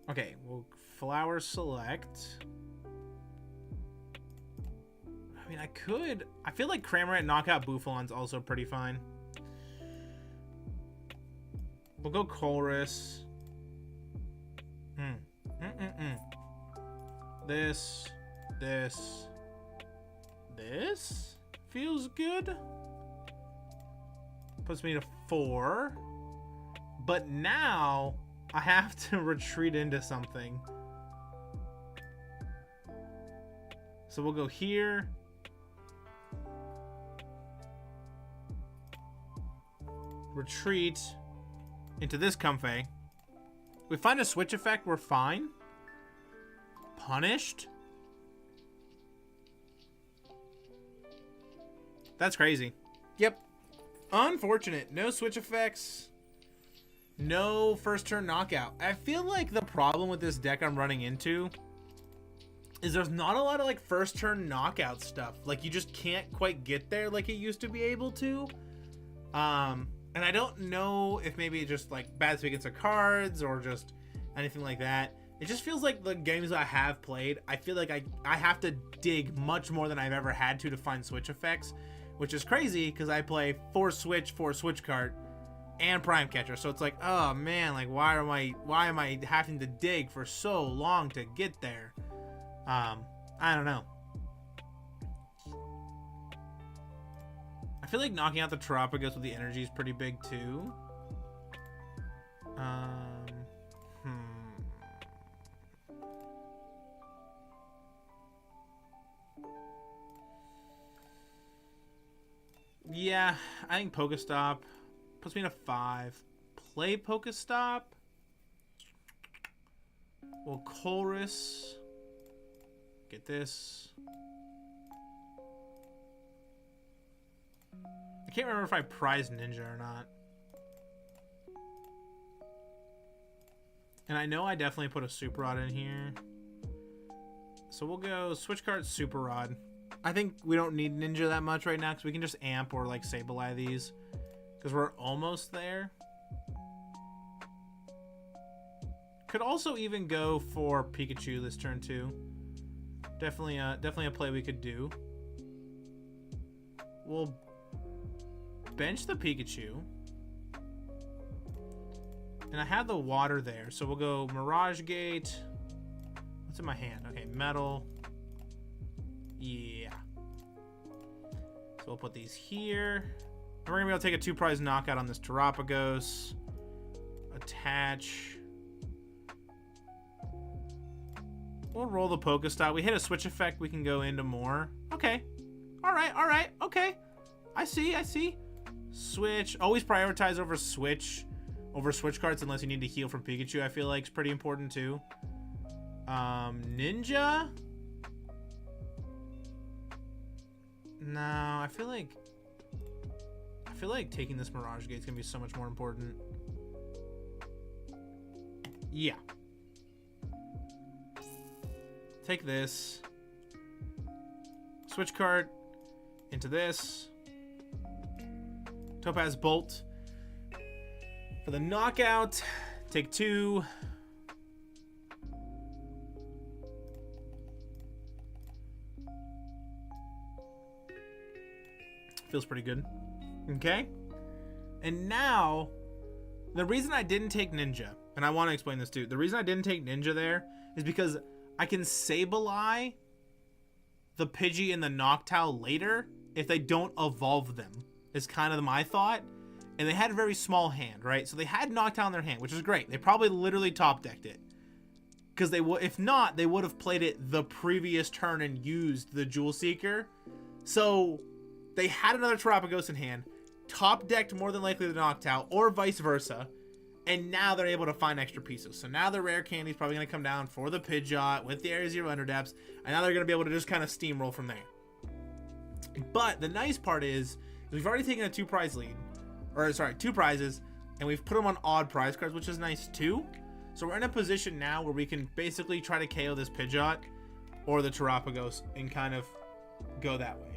okay, we'll Flower Select. I mean, I feel like Cramorant Knockout Bouffalant's also pretty fine. We'll go Colress. This feels good. Puts me to 4. But now I have to retreat into something. So we'll go here. Retreat into this Comfey. We find a switch effect, we're fine. Punished? That's crazy. Yep. Unfortunate. No switch effects. No first turn knockout. I feel like the problem with this deck I'm running into is there's not a lot of like first turn knockout stuff. Like you just can't quite get there like it used to be able to. And I don't know if maybe it's just like bad sequence of cards or just anything like that. It just feels like the games I have played, I feel like I have to dig much more than I've ever had to find switch effects, which is crazy because I play 4 Switch Cart, and Prime Catcher. So it's like, oh man, like why am I having to dig for so long to get there? I don't know. I feel like knocking out the Terapagos with the energy is pretty big too. Yeah, I think PokéStop puts me in a 5. Play PokéStop. Well, Colress. Get this. I can't remember if I prized Ninja or not. And I know I definitely put a Super Rod in here. So we'll go Switch Cart Super Rod. I think we don't need Ninja that much right now because we can just amp or like Sableye these because we're almost there. Could also even go for Pikachu this turn too. Definitely a play we could do. We'll bench the Pikachu. And I have the water there, so we'll go Mirage Gate. What's in my hand? Okay, Metal. Yeah. So we'll put these here. And we're gonna be able to take a 2-prize knockout on this Terapagos. Attach. We'll roll the PokéStop. We hit a switch effect, we can go into more. Okay. Alright, okay. I see. Switch. Always prioritize over Switch cards unless you need to heal from Pikachu. I feel like it's pretty important too. Ninja? No, I feel like taking this Mirage Gate is gonna be so much more important. Yeah. Take this. Switch card into this. Topaz Bolt for the knockout. Take 2. Feels pretty good. Okay. And now, the reason I didn't take Ninja, and I want to explain this too. The reason I didn't take Ninja there is because I can Sableye the Pidgey and the Noctowl later if they don't evolve them, is kind of my thought. And they had a very small hand, right? So they had Noctowl in their hand, which is great. They probably literally top decked it. Because they would, if not, they would have played it the previous turn and used the Jewel Seeker. So they had another Terapagos in hand, top decked more than likely the Noctowl, or vice versa. And now they're able to find extra pieces. So now the rare candy is probably going to come down for the Pidgeot with the Area 0 Underdepths. And now they're going to be able to just kind of steamroll from there. But the nice part is we've already taken a 2-prize lead. Or sorry, 2 prizes. And we've put them on odd prize cards, which is nice too. So we're in a position now where we can basically try to KO this Pidgeot or the Terapagos and kind of go that way.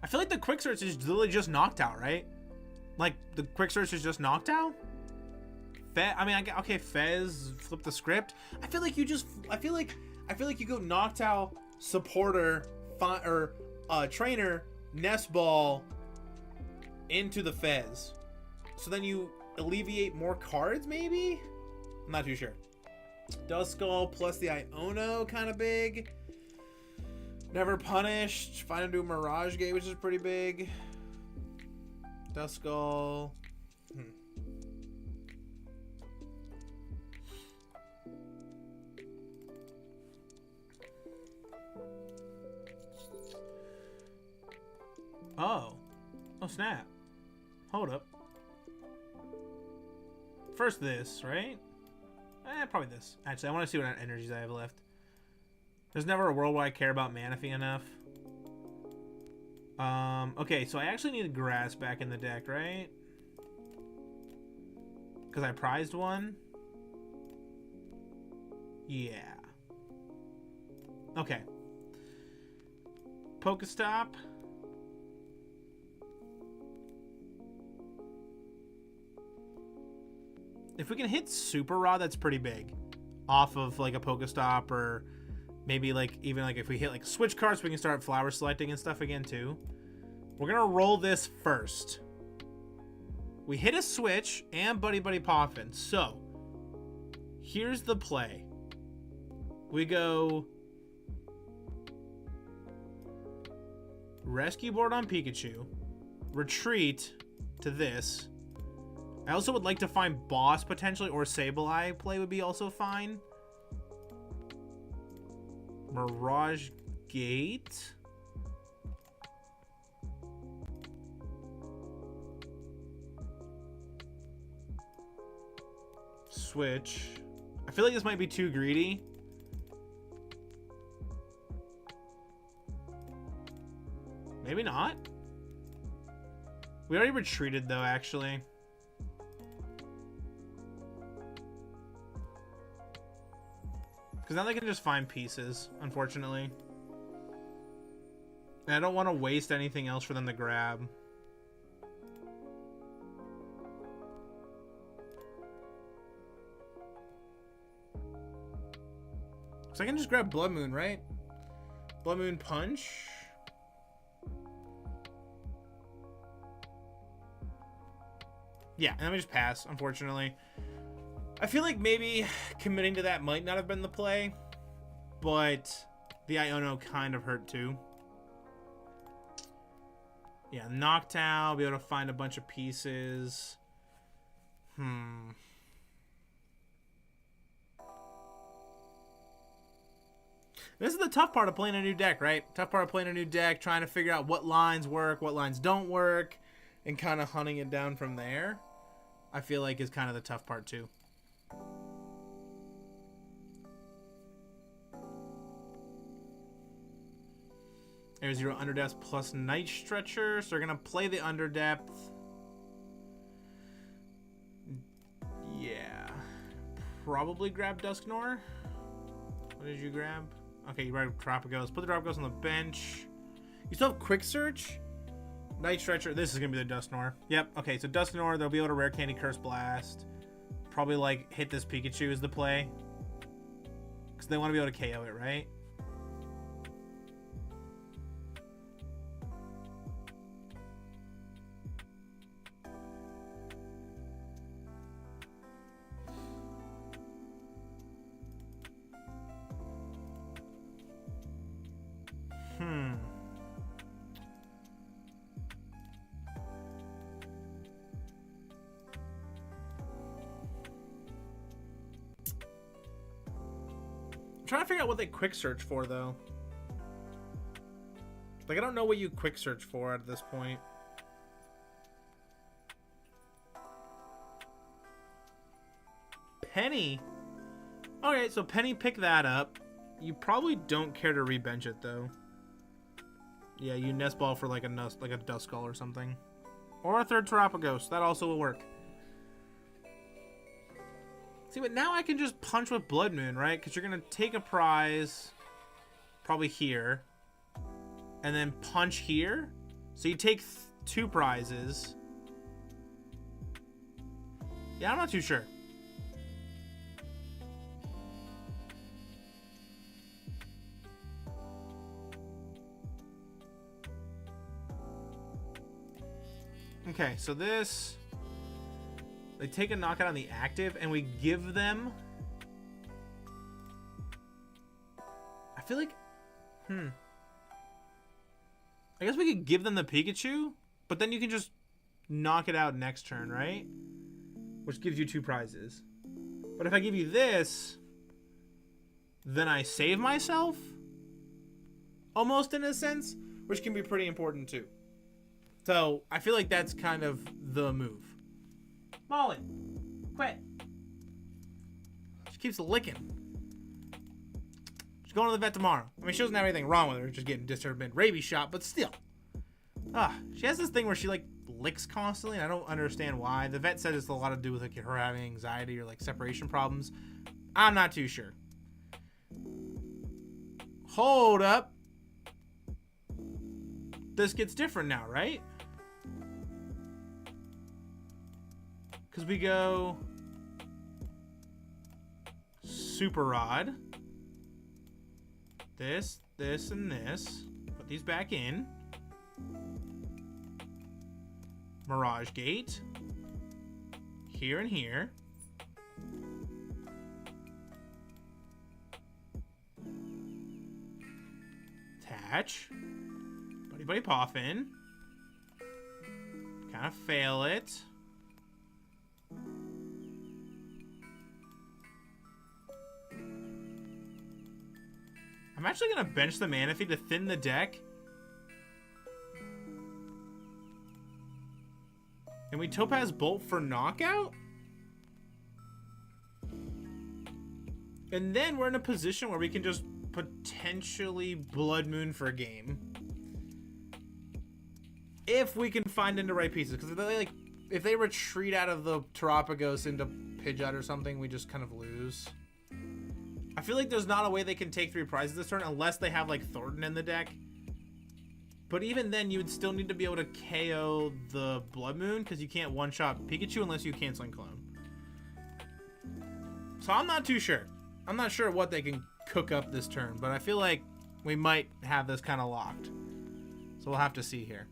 I feel like the quick search is literally just Noctowl, right? Like the quick search is just Noctowl. Okay, Fez, flip the script. I feel like you just, I feel like you go Noctowl, supporter, trainer, Nest Ball into the Fez. So then you alleviate more cards, maybe? I'm not too sure. Duskull plus the Iono, kind of big. Never Punished. Find him to a Mirage Gate, which is pretty big. Duskull. Oh. Oh, snap. Hold up. First this, right? Probably this. Actually, I want to see what energies I have left. There's never a world where I care about Manaphy enough. Okay, so I actually need a grass back in the deck, right? Because I prized one. Yeah. Okay. PokéStop. If we can hit Super Rod, that's pretty big. Off of like a PokéStop or Maybe like even like if we hit like switch cards, we can start flower selecting and stuff again too. We're gonna roll this first. We hit a switch and Buddy-Buddy Poffin. So here's the play. We go Rescue Board on Pikachu, retreat to this. I also would like to find Boss potentially, or Sableye play would be also fine. Mirage Gate. Switch. I feel like this might be too greedy. Maybe not. We already retreated though, actually. Because now they can just find pieces, unfortunately. And I don't want to waste anything else for them to grab. So I can just grab Bloodmoon, right? Bloodmoon Punch. Yeah, and then we just pass, unfortunately. I feel like maybe committing to that might not have been the play, but the Iono kind of hurt too. Yeah, Noctowl, be able to find a bunch of pieces. This is the tough part of playing a new deck, right? Tough part of playing a new deck, trying to figure out what lines work, what lines don't work, and kind of hunting it down from there. I feel like is kind of the tough part too. Air Zero Underdepth plus Night Stretcher, so they're gonna play the Underdepth. Yeah, probably grab Dusknoir. What did you grab? Okay, you grabbed Tropicos. Put the Tropicos on the bench. You still have Quick Search? Night Stretcher. This is going to be the Dusknoir. Yep. Okay, so Dusknoir, they'll be able to Rare Candy Curse Blast. Probably, like, hit this Pikachu is the play. Because they want to be able to KO it, right? Trying to figure out what they quick search for though. Like, I don't know what you quick search for at this point. Penny. Okay, so Penny pick that up. You probably don't care to rebench it though. Yeah, you Nest Ball for like a Duskull or something, or a third Terapagos. That also will work. See, but now I can just punch with Bloodmoon, right? Because you're going to take a prize, probably here, and then punch here. So you take 2 prizes. Yeah, I'm not too sure. Okay, so this... They take a knockout on the active, and we give them... I feel like... I guess we could give them the Pikachu, but then you can just knock it out next turn, right? Which gives you 2 prizes. But if I give you this, then I save myself? Almost, in a sense, which can be pretty important, too. So, I feel like that's kind of the move. Molly, quit. She keeps licking. She's going to the vet tomorrow. I mean, she doesn't have anything wrong with her, just getting disturbed mid-rabies shot, but still. She has this thing where she, like, licks constantly, and I don't understand why. The vet said it's a lot to do with, like, her having anxiety or, like, separation problems. I'm not too sure. Hold up. This gets different now, right? Because we go Super Rod. this, this, and this. Put these back in. Mirage Gate. Here and here. Attach. Buddy-Buddy Poffin. Kind of fail it. I'm actually going to bench the Manaphy to thin the deck. And we Topaz Bolt for knockout? And then we're in a position where we can just potentially Bloodmoon for a game. If we can find into right pieces. Because if they retreat out of the Terapagos into Pidgeot or something, we just kind of lose. I feel like there's not a way they can take 3 prizes this turn unless they have like Thornton in the deck. But even then, you would still need to be able to KO the Bloodmoon because you can't one-shot Pikachu unless you Canceling Clone. So I'm not too sure. I'm not sure what they can cook up this turn, but I feel like we might have this kind of locked. So we'll have to see here.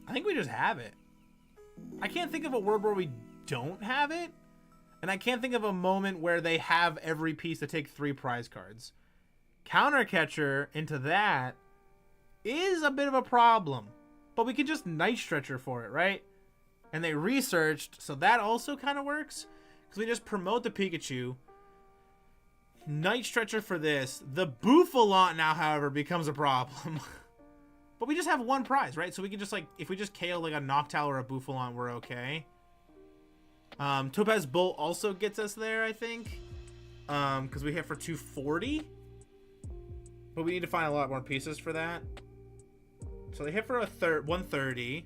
I think we just have it. I can't think of a world where we don't have it. And I can't think of a moment where they have every piece to take 3 prize cards. Counter Catcher into that is a bit of a problem. But we can just Night Stretcher for it, right? And they researched, so that also kind of works. Because we just promote the Pikachu. Night Stretcher for this. The Bouffalant now, however, becomes a problem. But we just have 1 prize, right? So we can just, like, if we just KO, like, a Noctowl or a Bouffalant, we're okay. Topaz Bolt also gets us there, I think. Because we hit for 240. But we need to find a lot more pieces for that. So they hit for a 130.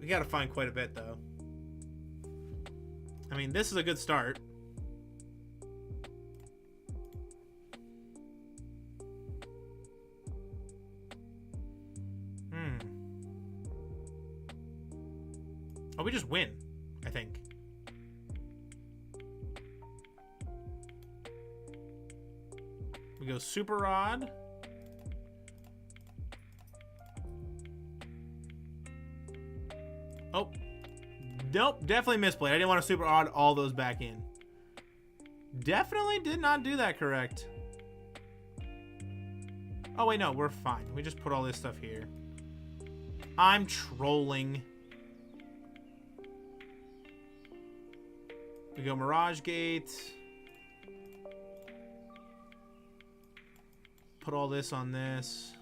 We got to find quite a bit, though. I mean, this is a good start. Oh, we just win, I think. We go Super Rod. Oh. Nope, definitely misplayed. I didn't want to Super Rod all those back in. Definitely did not do that correct. Oh, wait, no, we're fine. We just put all this stuff here. I'm trolling. We go Mirage Gate. Put all this on this.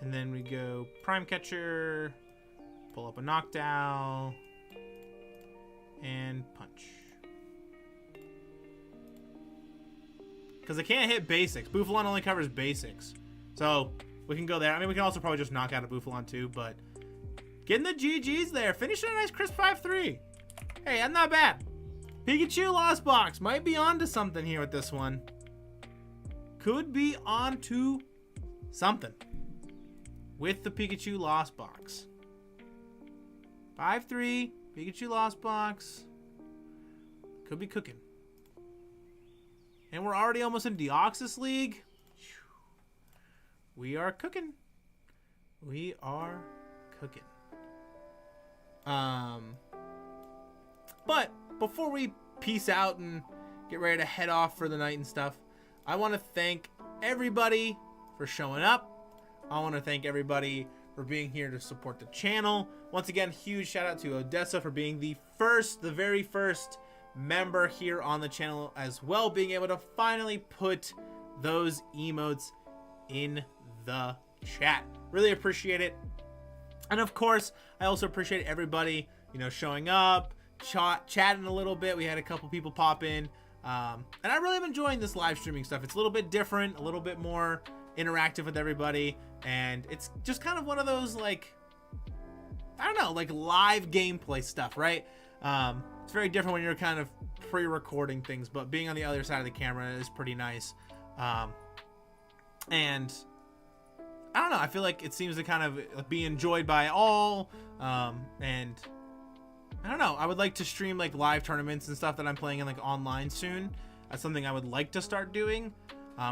And then we go Prime Catcher. Pull up a Noctowl. And punch. Because I can't hit basics. Bouffalant only covers basics. So we can go there. I mean, we can also probably just knock out a Bouffalant too, but getting the GGs there. Finishing a nice crisp 5-3. Hey, that's not bad. Pikachu Lost Box. Might be onto something here with this one. Could be onto something with the Pikachu Lost Box. 5-3. Pikachu Lost Box. Could be cooking. And we're already almost in Deoxys League. We are cooking. We are cooking. But before we peace out and get ready to head off for the night and stuff, I want to thank everybody for showing up. I want to thank everybody for being here to support the channel. Once again, huge shout out to Odessa for being the very first member here on the channel as well, being able to finally put those emotes in the chat. Really appreciate it. And of course, I also appreciate everybody, you know, showing up, chatting a little bit. We had a couple people pop in. And I really am enjoying this live streaming stuff. It's a little bit different, a little bit more interactive with everybody. And it's just kind of one of those, like, I don't know, like live gameplay stuff, right? It's very different when you're kind of pre-recording things, but being on the other side of the camera is pretty nice. And I don't know. I feel like it seems to kind of be enjoyed by all. And I don't know. I would like to stream like live tournaments and stuff that I'm playing in like online soon. That's something I would like to start doing.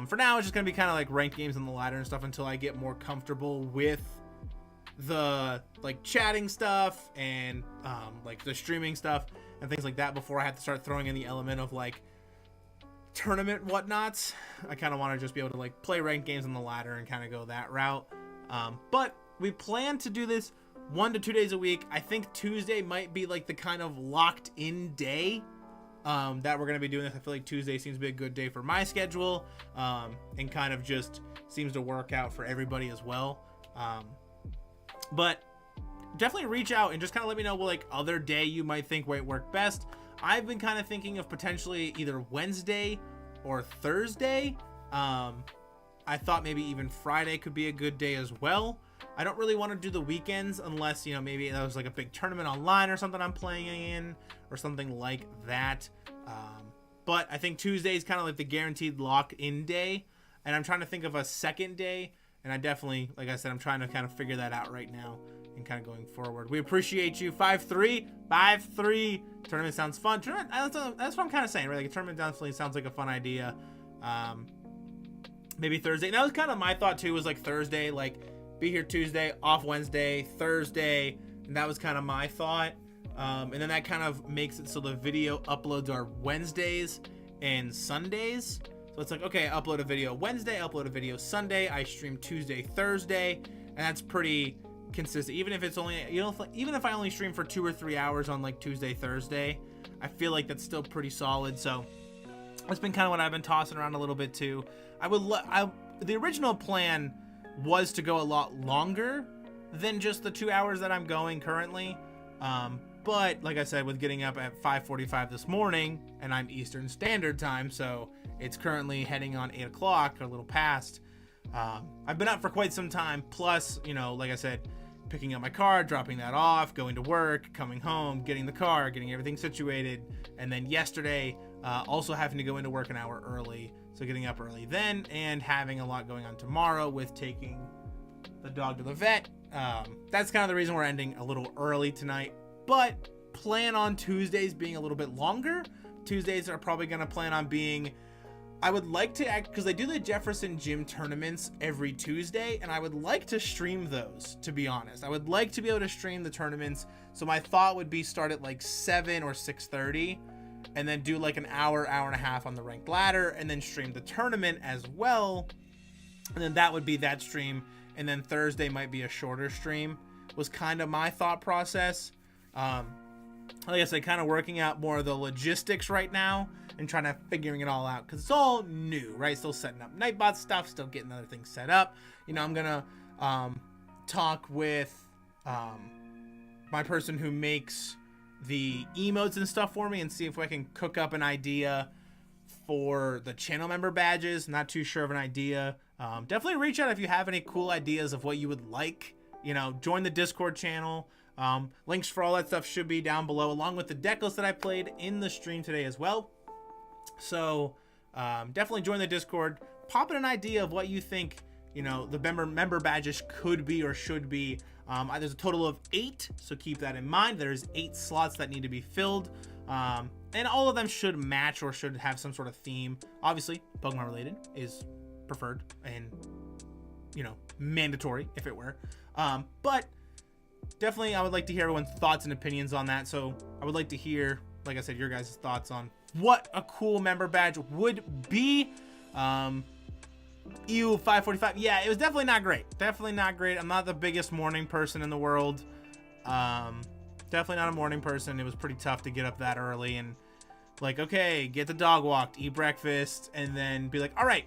For now, it's just gonna be kind of like ranked games on the ladder and stuff until I get more comfortable with the like chatting stuff and like the streaming stuff and things like that before I have to start throwing in the element of like tournament whatnots. I kind of want to just be able to like play ranked games on the ladder and kind of go that route. But we plan to do this 1 to 2 days a week. I think Tuesday might be like the kind of locked in day that we're going to be doing this. I feel like Tuesday seems to be a good day for my schedule, and kind of just seems to work out for everybody as well. But definitely reach out and just kind of let me know what like other day you might think might work best. I've been kind of thinking of potentially either Wednesday or Thursday. I thought maybe even Friday could be a good day as well. I don't really want to do the weekends unless, you know, maybe that was like a big tournament online or something I'm playing in or something like that. But I think Tuesday is kind of like the guaranteed lock-in day. And I'm trying to think of a second day. And I definitely, like I said, I'm trying to kind of figure that out right now and kind of going forward. We appreciate you. 5-3. Tournament sounds fun. Tournament, that's what I'm kind of saying, right? Like a tournament definitely sounds like a fun idea. Maybe Thursday. And that was kind of my thought too, was like Thursday, like be here Tuesday, off Wednesday, Thursday. And that was kind of my thought. And then that kind of makes it so the video uploads are Wednesdays and Sundays. So it's like, okay, upload a video Wednesday, upload a video Sunday, I stream Tuesday, Thursday, and that's pretty consistent. Even if it's only, you know, even if I only stream for 2 or 3 hours on like Tuesday, Thursday, I feel like that's still pretty solid. So that's been kind of what I've been tossing around a little bit too. The original plan was to go a lot longer than just the 2 hours that I'm going currently. But like I said, with getting up at 5:45 this morning, and I'm Eastern Standard Time, so it's currently heading on 8 o'clock, or a little past. I've been up for quite some time, plus, you know, like I said, picking up my car, dropping that off, going to work, coming home, getting the car, getting everything situated, and then yesterday, also having to go into work an hour early, so getting up early then, and having a lot going on tomorrow with taking the dog to the vet. That's kind of the reason we're ending a little early tonight, but plan on Tuesdays being a little bit longer. Tuesdays are probably going to plan on being, I would like to act, because they do the Jefferson Gym tournaments every Tuesday, and I would like to stream those, to be honest. I would like to be able to stream the tournaments, so my thought would be start at like 7 or 6:30, and then do like an hour, hour and a half on the ranked ladder, and then stream the tournament as well, and then that would be that stream, and then Thursday might be a shorter stream, was kind of my thought process. Like I said, kind of working out more of the logistics right now and trying to figuring it all out, because it's all new, right? Still setting up Nightbot stuff, still getting other things set up. You know, I'm gonna talk with my person who makes the emotes and stuff for me and see if I can cook up an idea for the channel member badges. Not too sure of an idea. Definitely reach out if you have any cool ideas of what you would like. You know, join the Discord channel. Links for all that stuff should be down below, along with the decklist that I played in the stream today as well. So definitely join the Discord. Pop in an idea of what you think, you know, the member badges could be or should be. There's a total of 8, so keep that in mind. There's 8 slots that need to be filled, and all of them should match or should have some sort of theme. Obviously, Pokemon related is preferred and, you know, mandatory if it were. But definitely, I would like to hear everyone's thoughts and opinions on that. So I would like to hear, like I said, your guys' thoughts on what a cool member badge would be. EU 5:45. Yeah, it was definitely not great. Definitely not great. I'm not the biggest morning person in the world. Definitely not a morning person. It was pretty tough to get up that early and like, okay, get the dog walked, eat breakfast, and then be like, all right,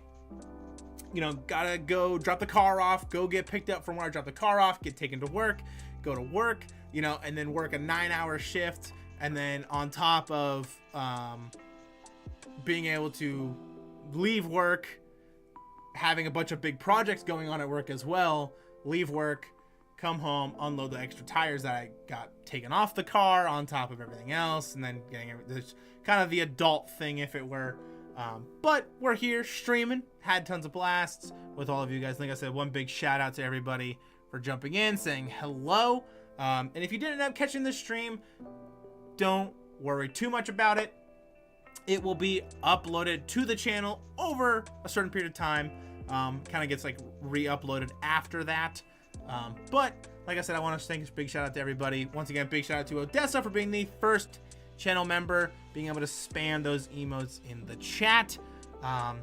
you know, gotta go drop the car off, go get picked up from where I dropped the car off, get taken to work, go to work, you know, and then work a 9-hour shift, and then on top of being able to leave work, having a bunch of big projects going on at work as well, leave work, come home, unload the extra tires that I got taken off the car on top of everything else, and then getting this kind of the adult thing, if it were, But we're here streaming, had tons of blasts with all of you guys. Like I said, one big shout out to everybody for jumping in, saying hello. And if you didn't end up catching the stream, don't worry too much about it. It will be uploaded to the channel over a certain period of time. Kind of gets like re-uploaded after that. But like I said, I want to thank a big shout out to everybody. Once again, big shout out to Odessa for being the first channel member, being able to spam those emotes in the chat. And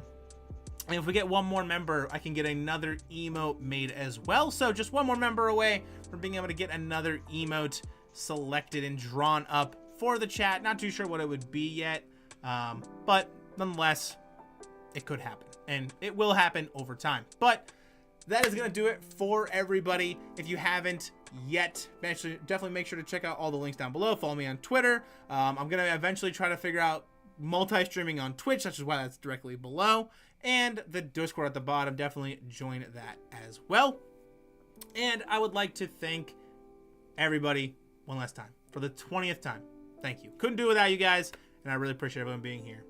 if we get one more member, I can get another emote made as well. So just one more member away from being able to get another emote selected and drawn up for the chat. Not too sure what it would be yet, but nonetheless, it could happen, and it will happen over time. But that is going to do it for everybody. If you haven't yet, definitely make sure to check out all the links down below. Follow me on Twitter. I'm going to eventually try to figure out multi-streaming on Twitch, which is why that's directly below. And the Discord at the bottom, definitely join that as well. And I would like to thank everybody one last time for the 20th time. Thank you. Couldn't do it without you guys, and I really appreciate everyone being here.